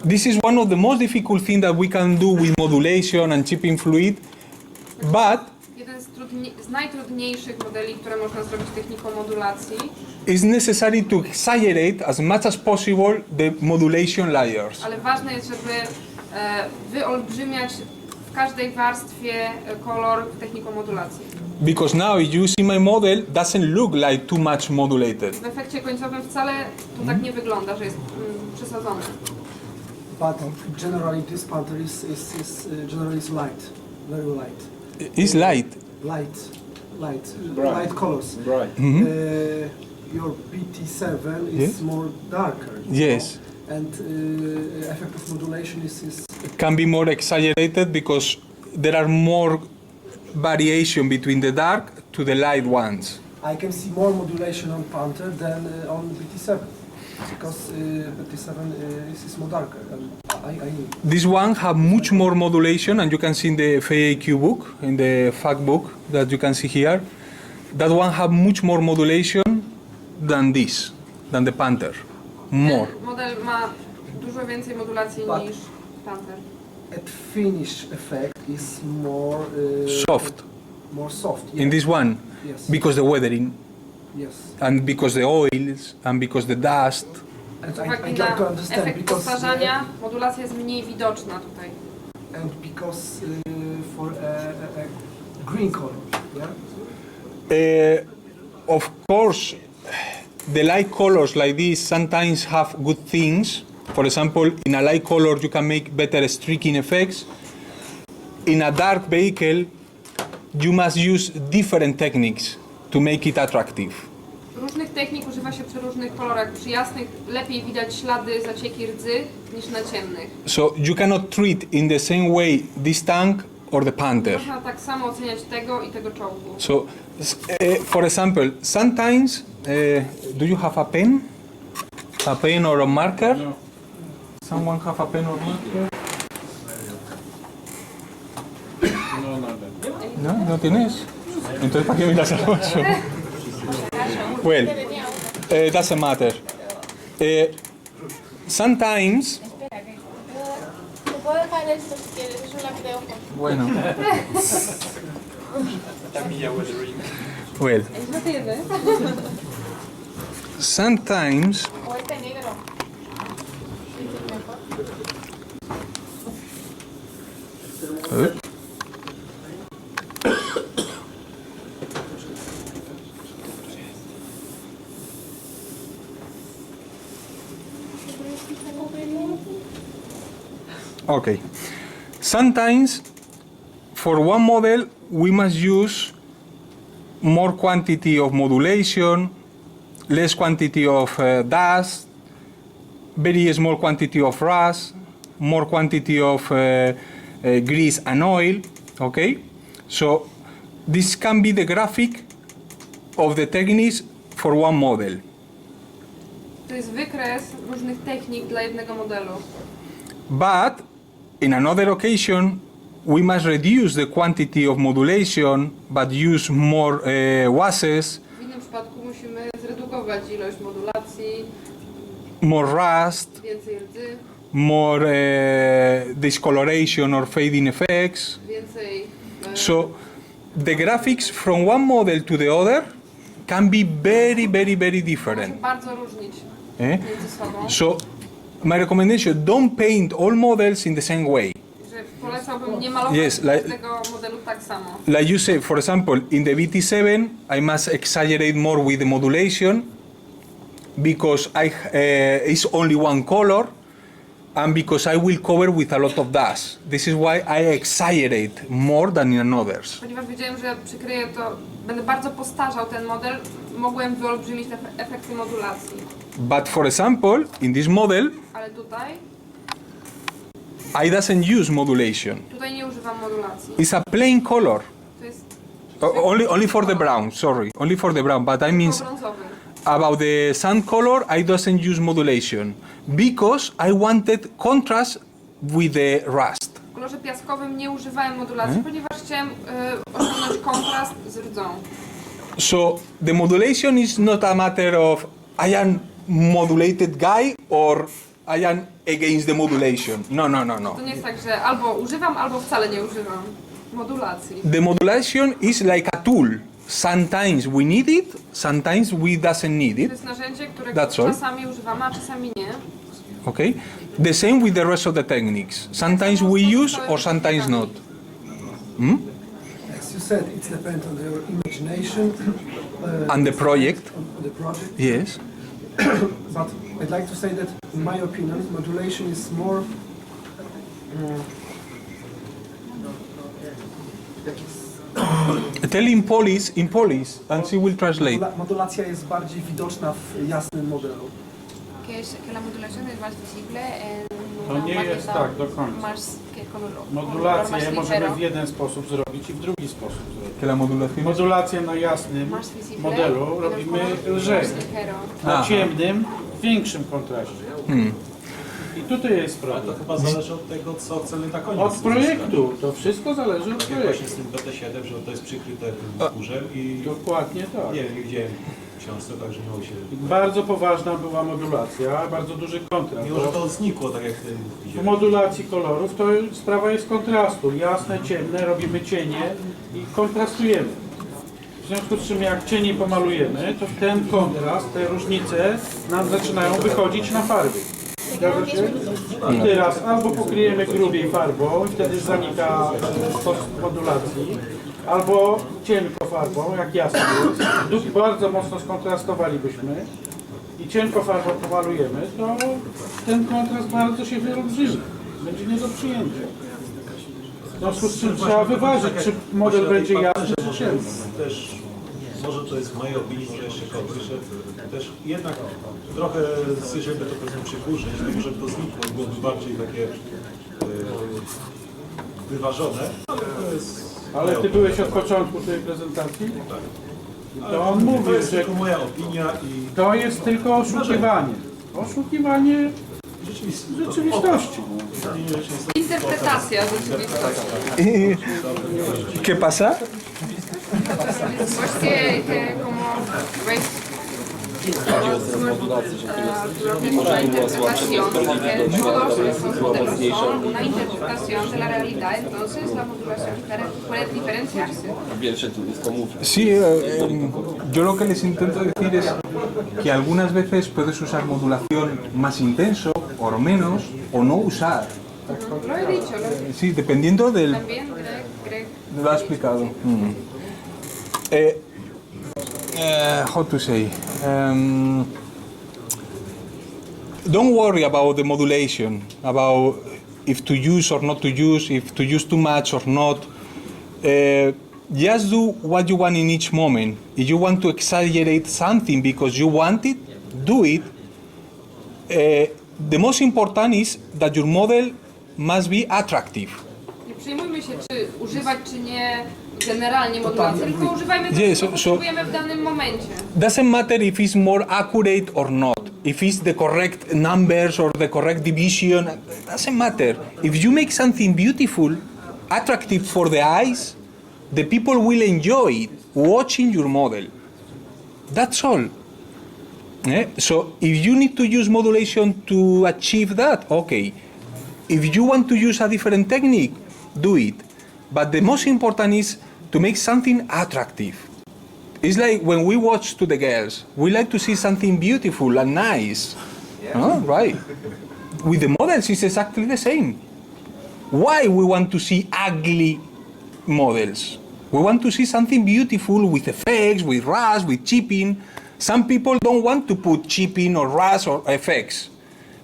This is one of the most difficult things that we can do with modulation and chipping fluid, but Jeden z najtrudniejszych modeli, które można zrobić techniką modulacji. it's necessary to exaggerate as much as possible the modulation layers. Ale ważne jest, żeby wyolbrzymiać w każdej warstwie kolor techniką modulacji. Because now if you see my model, doesn't look like too much modulated. W efekcie końcowym wcale to tak nie wygląda, że jest przesadzone. But generally this pattern is generally is light, very light. It's light. Light colors. Bright. Your BT7 is Yes. more darker. Yes. And effect of modulation is Can be more exaggerated because there are more variation between the dark to the light ones. I can see more modulation on Panther than on BT7 because BT7 is more darker. And This one have much more modulation, and you can see in the FAQ book, in the fact book that you can see here, that one have much more modulation than this, than the Panther. More. Ten model ma dużo więcej modulacji niż Panther. at finish effect is more Soft. More soft. In Yeah. this one, Yes. because the weathering, Yes. and because the oils, and because the dust. And Z I uwagi got to na understand efekt because postarzania modulacja jest mniej widoczna tutaj. and because for a green color, yeah. Of course, the light colors like this sometimes have good things. For example, in a light color you can make better streaking effects. In a dark vehicle, you must use different techniques to make it attractive. Różnych technik używa się przy różnych kolorach. Przy jasnych lepiej widać ślady, zacieki rdzy niż na ciemnych. So you cannot treat in the same way this tank or the panther. Można tak samo oceniać tego i tego czołgu. So, for example, sometimes, do you have a pen? A pen or a marker? No. Someone have a pen or marker? No, nada. No, no tienes. Entonces, ¿para qué me das algo? Well, doesn't matter. Sometimes, Espera, que te puedo dejar esto si quieres, es un lápiz de ojos. bueno. Well, No tiene. sometimes, O este negro. Sí, sí, mejor. okay. Sometimes, for one model, we must use more quantity of modulation, less quantity of dust, very small quantity of rust, more quantity of grease and oil, okay? So this can be the graphic of the techniques for one model. To jest wykres różnych technik dla jednego modelu. But in another occasion, we must reduce the quantity of modulation, but use more washes, W innym przypadku musimy zredukować ilość modulacji, more rust, więcej rdzy, more discoloration or fading effects. więcej... So the graphics from one model to the other can be very, very, very Może different. bardzo różnić Eh? między sobą. So my recommendation, don't paint all models in the same way. Że polecałbym nie malować Yes, like- tego modelu tak samo. Like you say, for example, in the BT7, I must exaggerate more with the modulation because it's only one color and because I will cover with a lot of dust. This is why I exaggerate more than in others. Ponieważ wiedziałem, że przykryję to, będę bardzo postarzał ten model, mogłem wyolbrzymić te efekty modulacji. But for example, in this model, Ale tutaj I doesn't use modulation. nie używam modulacji. It's a plain color. To jest Only for the brown, sorry. Only for the brown, but I mean brązowy. about the sand color, I doesn't use modulation because I wanted contrast with the rust. W kolorze piaskowym nie używałem modulacji, ponieważ chciałem osiągnąć kontrast z rdzą. So the modulation is not a matter of I am modulated guy or I am against the modulation. No, no, no, no. To nie jest tak, że albo używam, albo wcale nie używam modulacji. The modulation is like a tool. Sometimes we need it, sometimes we doesn't need To it. jest narzędzie, którego That's all. czasami używamy, a czasami nie. Okay? The same with the rest of the techniques. Sometimes we use or sometimes not. As you said, it depends on your imagination And the project. on the project. Yes. But I'd like to say that, in my opinion, modulation is more. Tell in Polish, and she will translate. Modulacja jest bardziej widoczna w jasnym modelu. Que la modulación es más visible en To una nie jest maqueta tak do końca. más que con color Modulację más możemy ligero, w jeden sposób zrobić i w drugi sposób zrobić. Que la modulación. Modulację na jasnym más visible modelu en el robimy color lżej, más ligero. na Aha. ciemnym w większym kontraście. I tutaj jest Ale to problem. chyba zależy od tego, co chcemy na koniec Od uzyskać. projektu, to wszystko zależy od Tak jak projektu. właśnie z tym BT7, że to jest przykryte tym skórzem i Dokładnie tak. nie wiem, nie widziałem w książce, także nie mogę się... Bardzo poważna była modulacja, bardzo duży kontrast. Mimo, że to znikło, tak jak ty W widziałem. modulacji kolorów to sprawa jest kontrastu. Jasne, ciemne, robimy cienie i kontrastujemy. W związku z czym jak cienie pomalujemy, to ten kontrast, te różnice nam zaczynają wychodzić na farbie. Zgadza się? I teraz albo pokryjemy grubiej farbą i wtedy zanika koszt modulacji, albo cienko farbą, jak jasno jest, lub bardzo mocno skontrastowalibyśmy i cienko farbą pomalujemy, to ten kontrast bardzo się wyolbrzymi. Będzie nie do przyjęcia. W związku z czym trzeba wyważyć, czy model będzie jasny, czy ciemny. Też, może to jest w mojej opinii, może jeszcze kończę, też jednak trochę, jeżeli to powiedzmy przykurzyć, to żeby to znikło, byłoby bardziej takie wyważone, ale to jest... Ale ty byłeś od początku tej prezentacji? Tak. To on mówi, to jest że tylko moja opinia i... to jest tylko oszukiwanie. Oszukiwanie rzeczywistości. Interpretacja rzeczywistości. ¿Qué pasa? Pues que como veis, una interpretación, que todos esos modelos son una interpretación de la realidad, entonces la modulación puede diferenciarse. Sí, yo lo que les intento decir es que algunas veces puedes usar modulación más intenso o menos, o no usar. Lo he dicho, Sí, dependiendo del... también Greg Lo ha explicado. How to say? Don't worry about the modulation, about if to use or not to use, if to use too much or not. Just do what you want in each moment. If you want to exaggerate something because you want it, do it. The most important is that your model must be attractive. Nie przejmujmy się, czy używać, czy nie generalnie modulacji, tylko używajmy tego, Yes, co potrzebujemy w danym momencie. Doesn't matter if it's more accurate or not, if it's the correct numbers or the correct division, doesn't matter. If you make something beautiful, attractive for the eyes, the people will enjoy it, watching your model. That's all. So if you need to use modulation to achieve that, okay. If you want to use a different technique, do it. But the most important is to make something attractive. It's like when we watch to the girls, we like to see something beautiful and nice. Yeah. Right. With the models, it's exactly the same. Why we want to see ugly models? We want to see something beautiful with effects, with rust, with chipping. Some people don't want to put chipping or rust or effects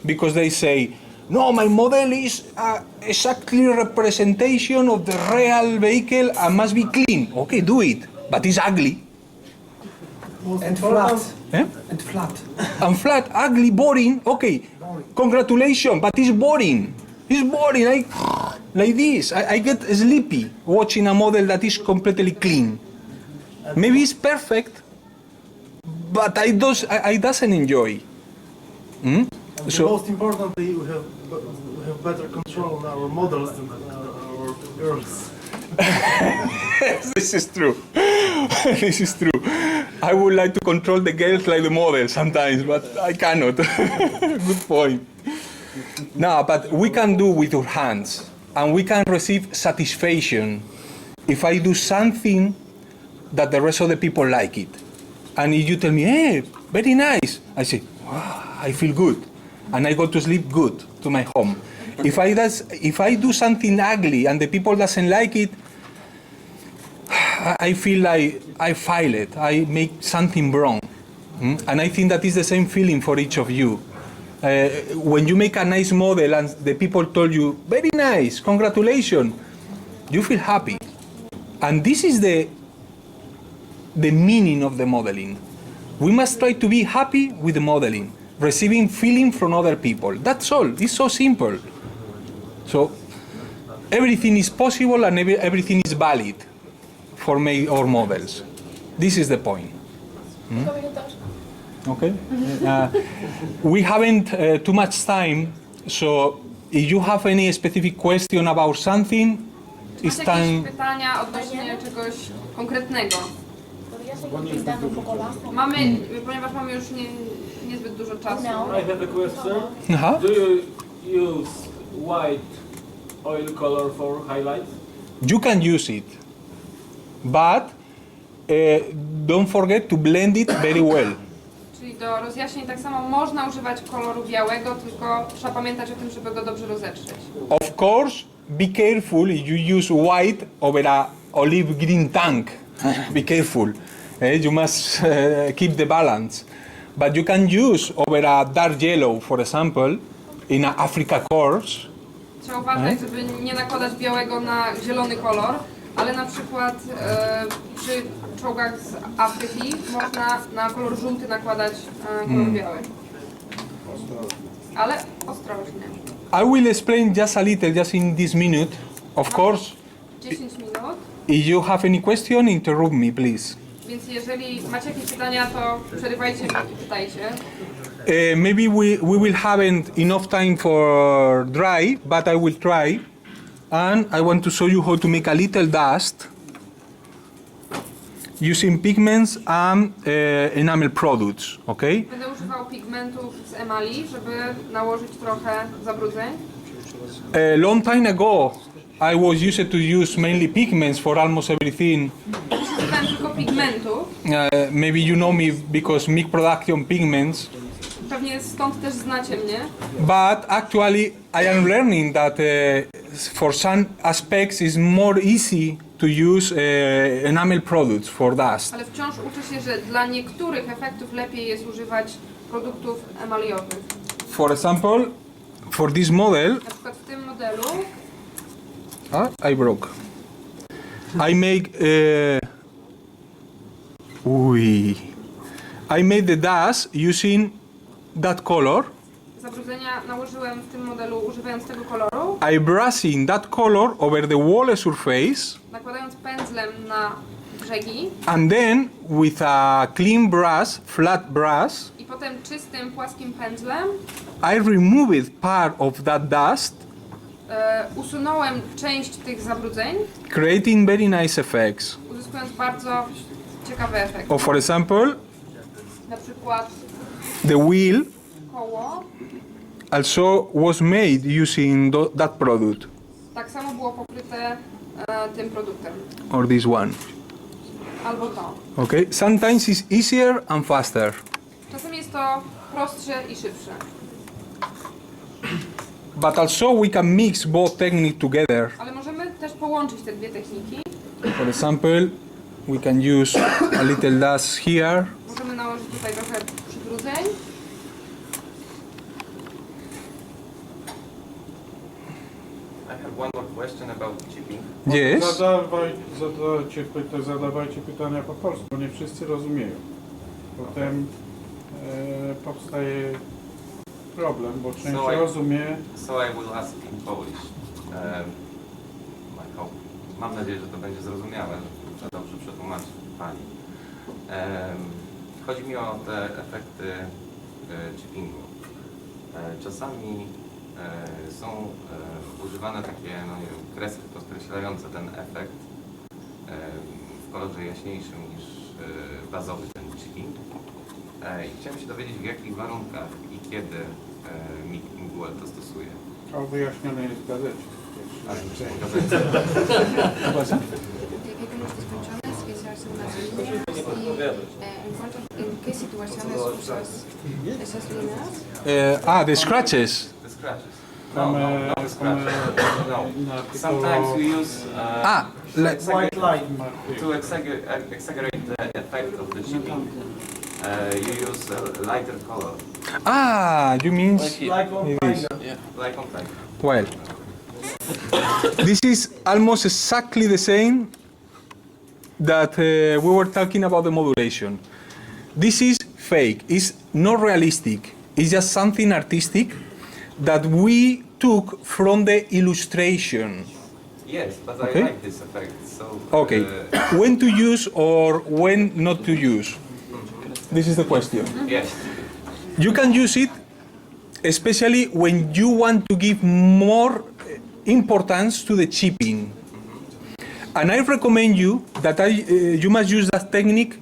because they say, no, my model is exactly representation of the real vehicle and must be clean. Okay, do it, but it's ugly. And flat. Eh? And flat. And flat, ugly, boring. Okay, congratulations, but it's boring. It's boring. Like this. I get sleepy watching a model that is completely clean. Maybe it's perfect, but I doesn't enjoy. So most importantly, we have better control on our models than our girls. This is true. This is true. I would like to control the girls like the models sometimes, but I cannot. Good point. No, but we can do with our hands, and we can receive satisfaction if I do something that the rest of the people like it. And if you tell me, hey, very nice, I say, wow, I feel good. And I go to sleep good to my home. If I do something ugly and the people doesn't like it, I feel like I failed. I make something wrong. And I think that is the same feeling for each of you. When you make a nice model and the people told you, very nice, congratulations, you feel happy. And this is the meaning of the modeling. We must try to be happy with the modeling, receiving feeling from other people. That's all. It's so simple. So everything is possible and everything is valid for our models. This is the point. Okay. We haven't too much time, so if you have any specific question about something, it's Masz time. jakieś pytania odnośnie czegoś konkretnego? ¿Podrías seguir pintando un poco más? Ponieważ mamy już niezbyt dużo czasu. I have a question. Uh-huh. Do you use white oil color for highlights? You can use it, but don't forget to blend it very well. Czyli do rozjaśnień tak samo można używać koloru białego, tylko trzeba pamiętać o tym, żeby go dobrze rozetrzeć. Of course, be careful if you use white over a olive green tank. Be careful. You must keep the balance. But you can use over a dark yellow, for example, in an Africa course, Trzeba uważać, żeby nie nakładać białego na zielony kolor, ale na przykład przy czołgach z Afryki można na kolor żółty nakładać kolor biały. Ale ostrożnie. I will explain just a little, just in this minute. Of course, 10 minut. if you have any question, interrupt me, please. Więc jeżeli macie jakieś pytania, to przerywajcie mi i pytajcie. Maybe we will haven't enough time for dry, but I will try. And I want to show you how to make a little dust using pigments and enamel products, okay? Będę używał pigmentów z emali, żeby nałożyć trochę zabrudzeń. A long time ago, I was used to use mainly pigments for almost everything. Używałem tylko pigmentów. Maybe you know me because MIG production pigments. Pewnie stąd też znacie mnie. But actually, I am learning that for some aspects it's more easy to use enamel products for dust. Ale wciąż uczę się, że dla niektórych efektów lepiej jest używać produktów emaliowych. For example, for this model, Na przykład w tym modelu I broke. I make I made the dust using that color. zabrudzenia nałożyłem w tym modelu używając tego koloru, I brushing that color over the wall surface, nakładając pędzlem na brzegi and then with a clean brush, flat brush, i potem czystym, płaskim pędzlem I removed part of that dust, usunąłem część tych zabrudzeń, creating very nice effects. uzyskując bardzo ciekawy efekt. Or for example, Na przykład the wheel koło also was made using that product, tak samo było pokryte tym produktem. or this one. Albo to. Okay, sometimes it's easier and faster. Czasem jest to prostsze i szybsze. But also we can mix both techniques together. Ale możemy też połączyć te dwie techniki. For example, we can use a little dust here. Możemy nałożyć tutaj trochę przybrudzeń. I have one more question about chipping. Yes. Zadawajcie pytania po polsku, bo nie wszyscy rozumieją. Potem powstaje problem, bo część rozumie. So I will ask in Polish. I hope. Mam nadzieję, że to będzie zrozumiałe, że dobrze przetłumaczy Pani. Chodzi mi o te efekty chippingu. Czasami są używane takie kreski podkreślające ten efekt w kolorze jaśniejszym niż bazowy ten chipping. I chciałem się dowiedzieć, w jakich warunkach i kiedy MIG to stosuje. A wyjaśnione jest w gazecie. Ale nie w gazecie. ¿En qué situaciones usas esas líneas? The scratches. The scratches. No, not scratches. No. Sometimes we use Like White line. to exaggerate the effect of the chipping. You use a lighter color, you mean Like on this. tiger. like on time. Well, this is almost exactly the same that we were talking about the modulation. This is fake, it's not realistic, it's just something artistic that we took from the illustration. Yes, but Okay. I like this effect. So Okay, when to use or when not to use? This is the question. yes. You can use it especially when you want to give more importance to the chipping. And I recommend you that you must use that technique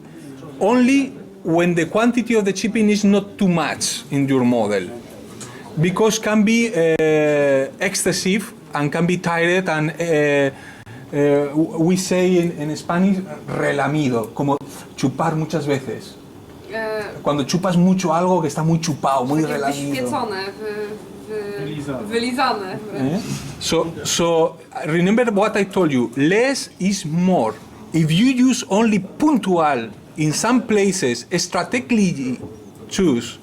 only when the quantity of the chipping is not too much in your model, because can be excessive and can be tired, and we say in Spanish relamido, como chupar muchas veces. Cuando chupas mucho algo que está muy chupado, muy Takie relamido. wyświecone, wylizane. So remember what I told you, less is more. If you use only puntual in some places, strategically choose,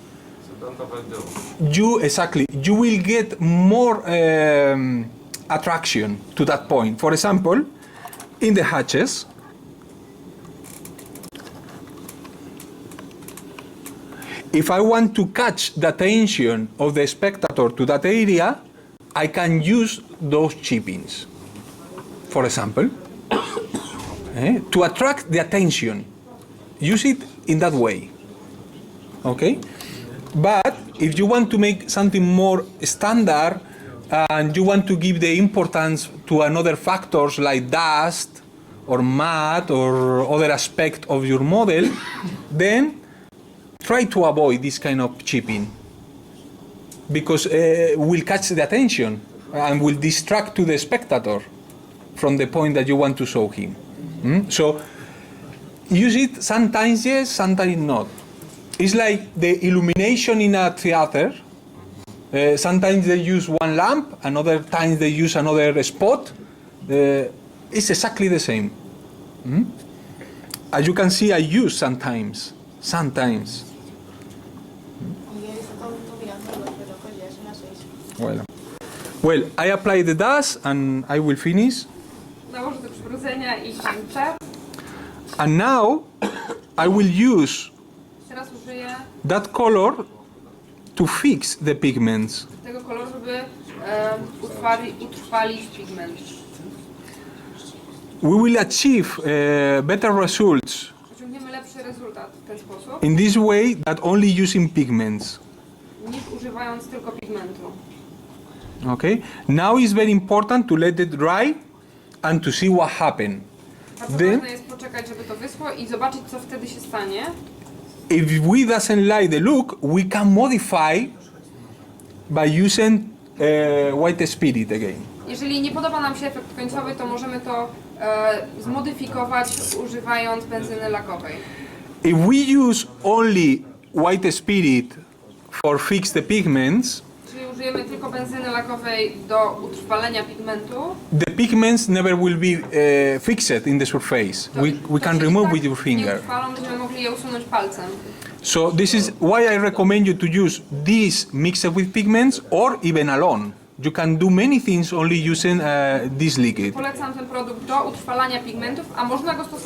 dodatkowy dół. You will get more attraction to that point. For example, in the hatches, if I want to catch the attention of the spectator to that area, I can use those chippings, for example, to attract the attention. Use it in that way, okay? But if you want to make something more standard and you want to give the importance to another factors like dust or mud or other aspect of your model, then try to avoid this kind of chipping, because will catch the attention and will distract to the spectator from the point that you want to show him. So use it sometimes yes, sometimes not. It's like the illumination in a theater. Sometimes they use one lamp, another times they use another spot. It's exactly the same. As you can see, I use sometimes. Well, I apply the dust and I will finish. Nałożę do przybrudzenia i kończę. And now I will use Teraz użyję that color to fix the pigments. tego koloru, żeby utrwalić pigment. We will achieve better results Osiągniemy lepszy rezultat w ten sposób, in this way that only using pigments. niż używając tylko pigmentu. Okay? Now it's very important to let it dry and to see what happened. Bardzo Then, ważne jest poczekać, żeby to wyschło i zobaczyć, co wtedy się stanie. if we doesn't like the look, we can modify by using white spirit again. Jeżeli nie podoba nam się efekt końcowy, to możemy to zmodyfikować używając benzyny lakowej. If we use only white spirit for fix the pigments, Czyli użyjemy tylko benzyny lakowej do utrwalenia pigmentu, the pigments never will be fixed in the surface. We can remove with your nie finger. utrwalą, będziemy mogli je usunąć palcem. So this is why I recommend you to use this mixed with pigments or even alone. You can do many things only using this liquid. Polecam ten produkt do utrwalania pigmentów, a można go stosować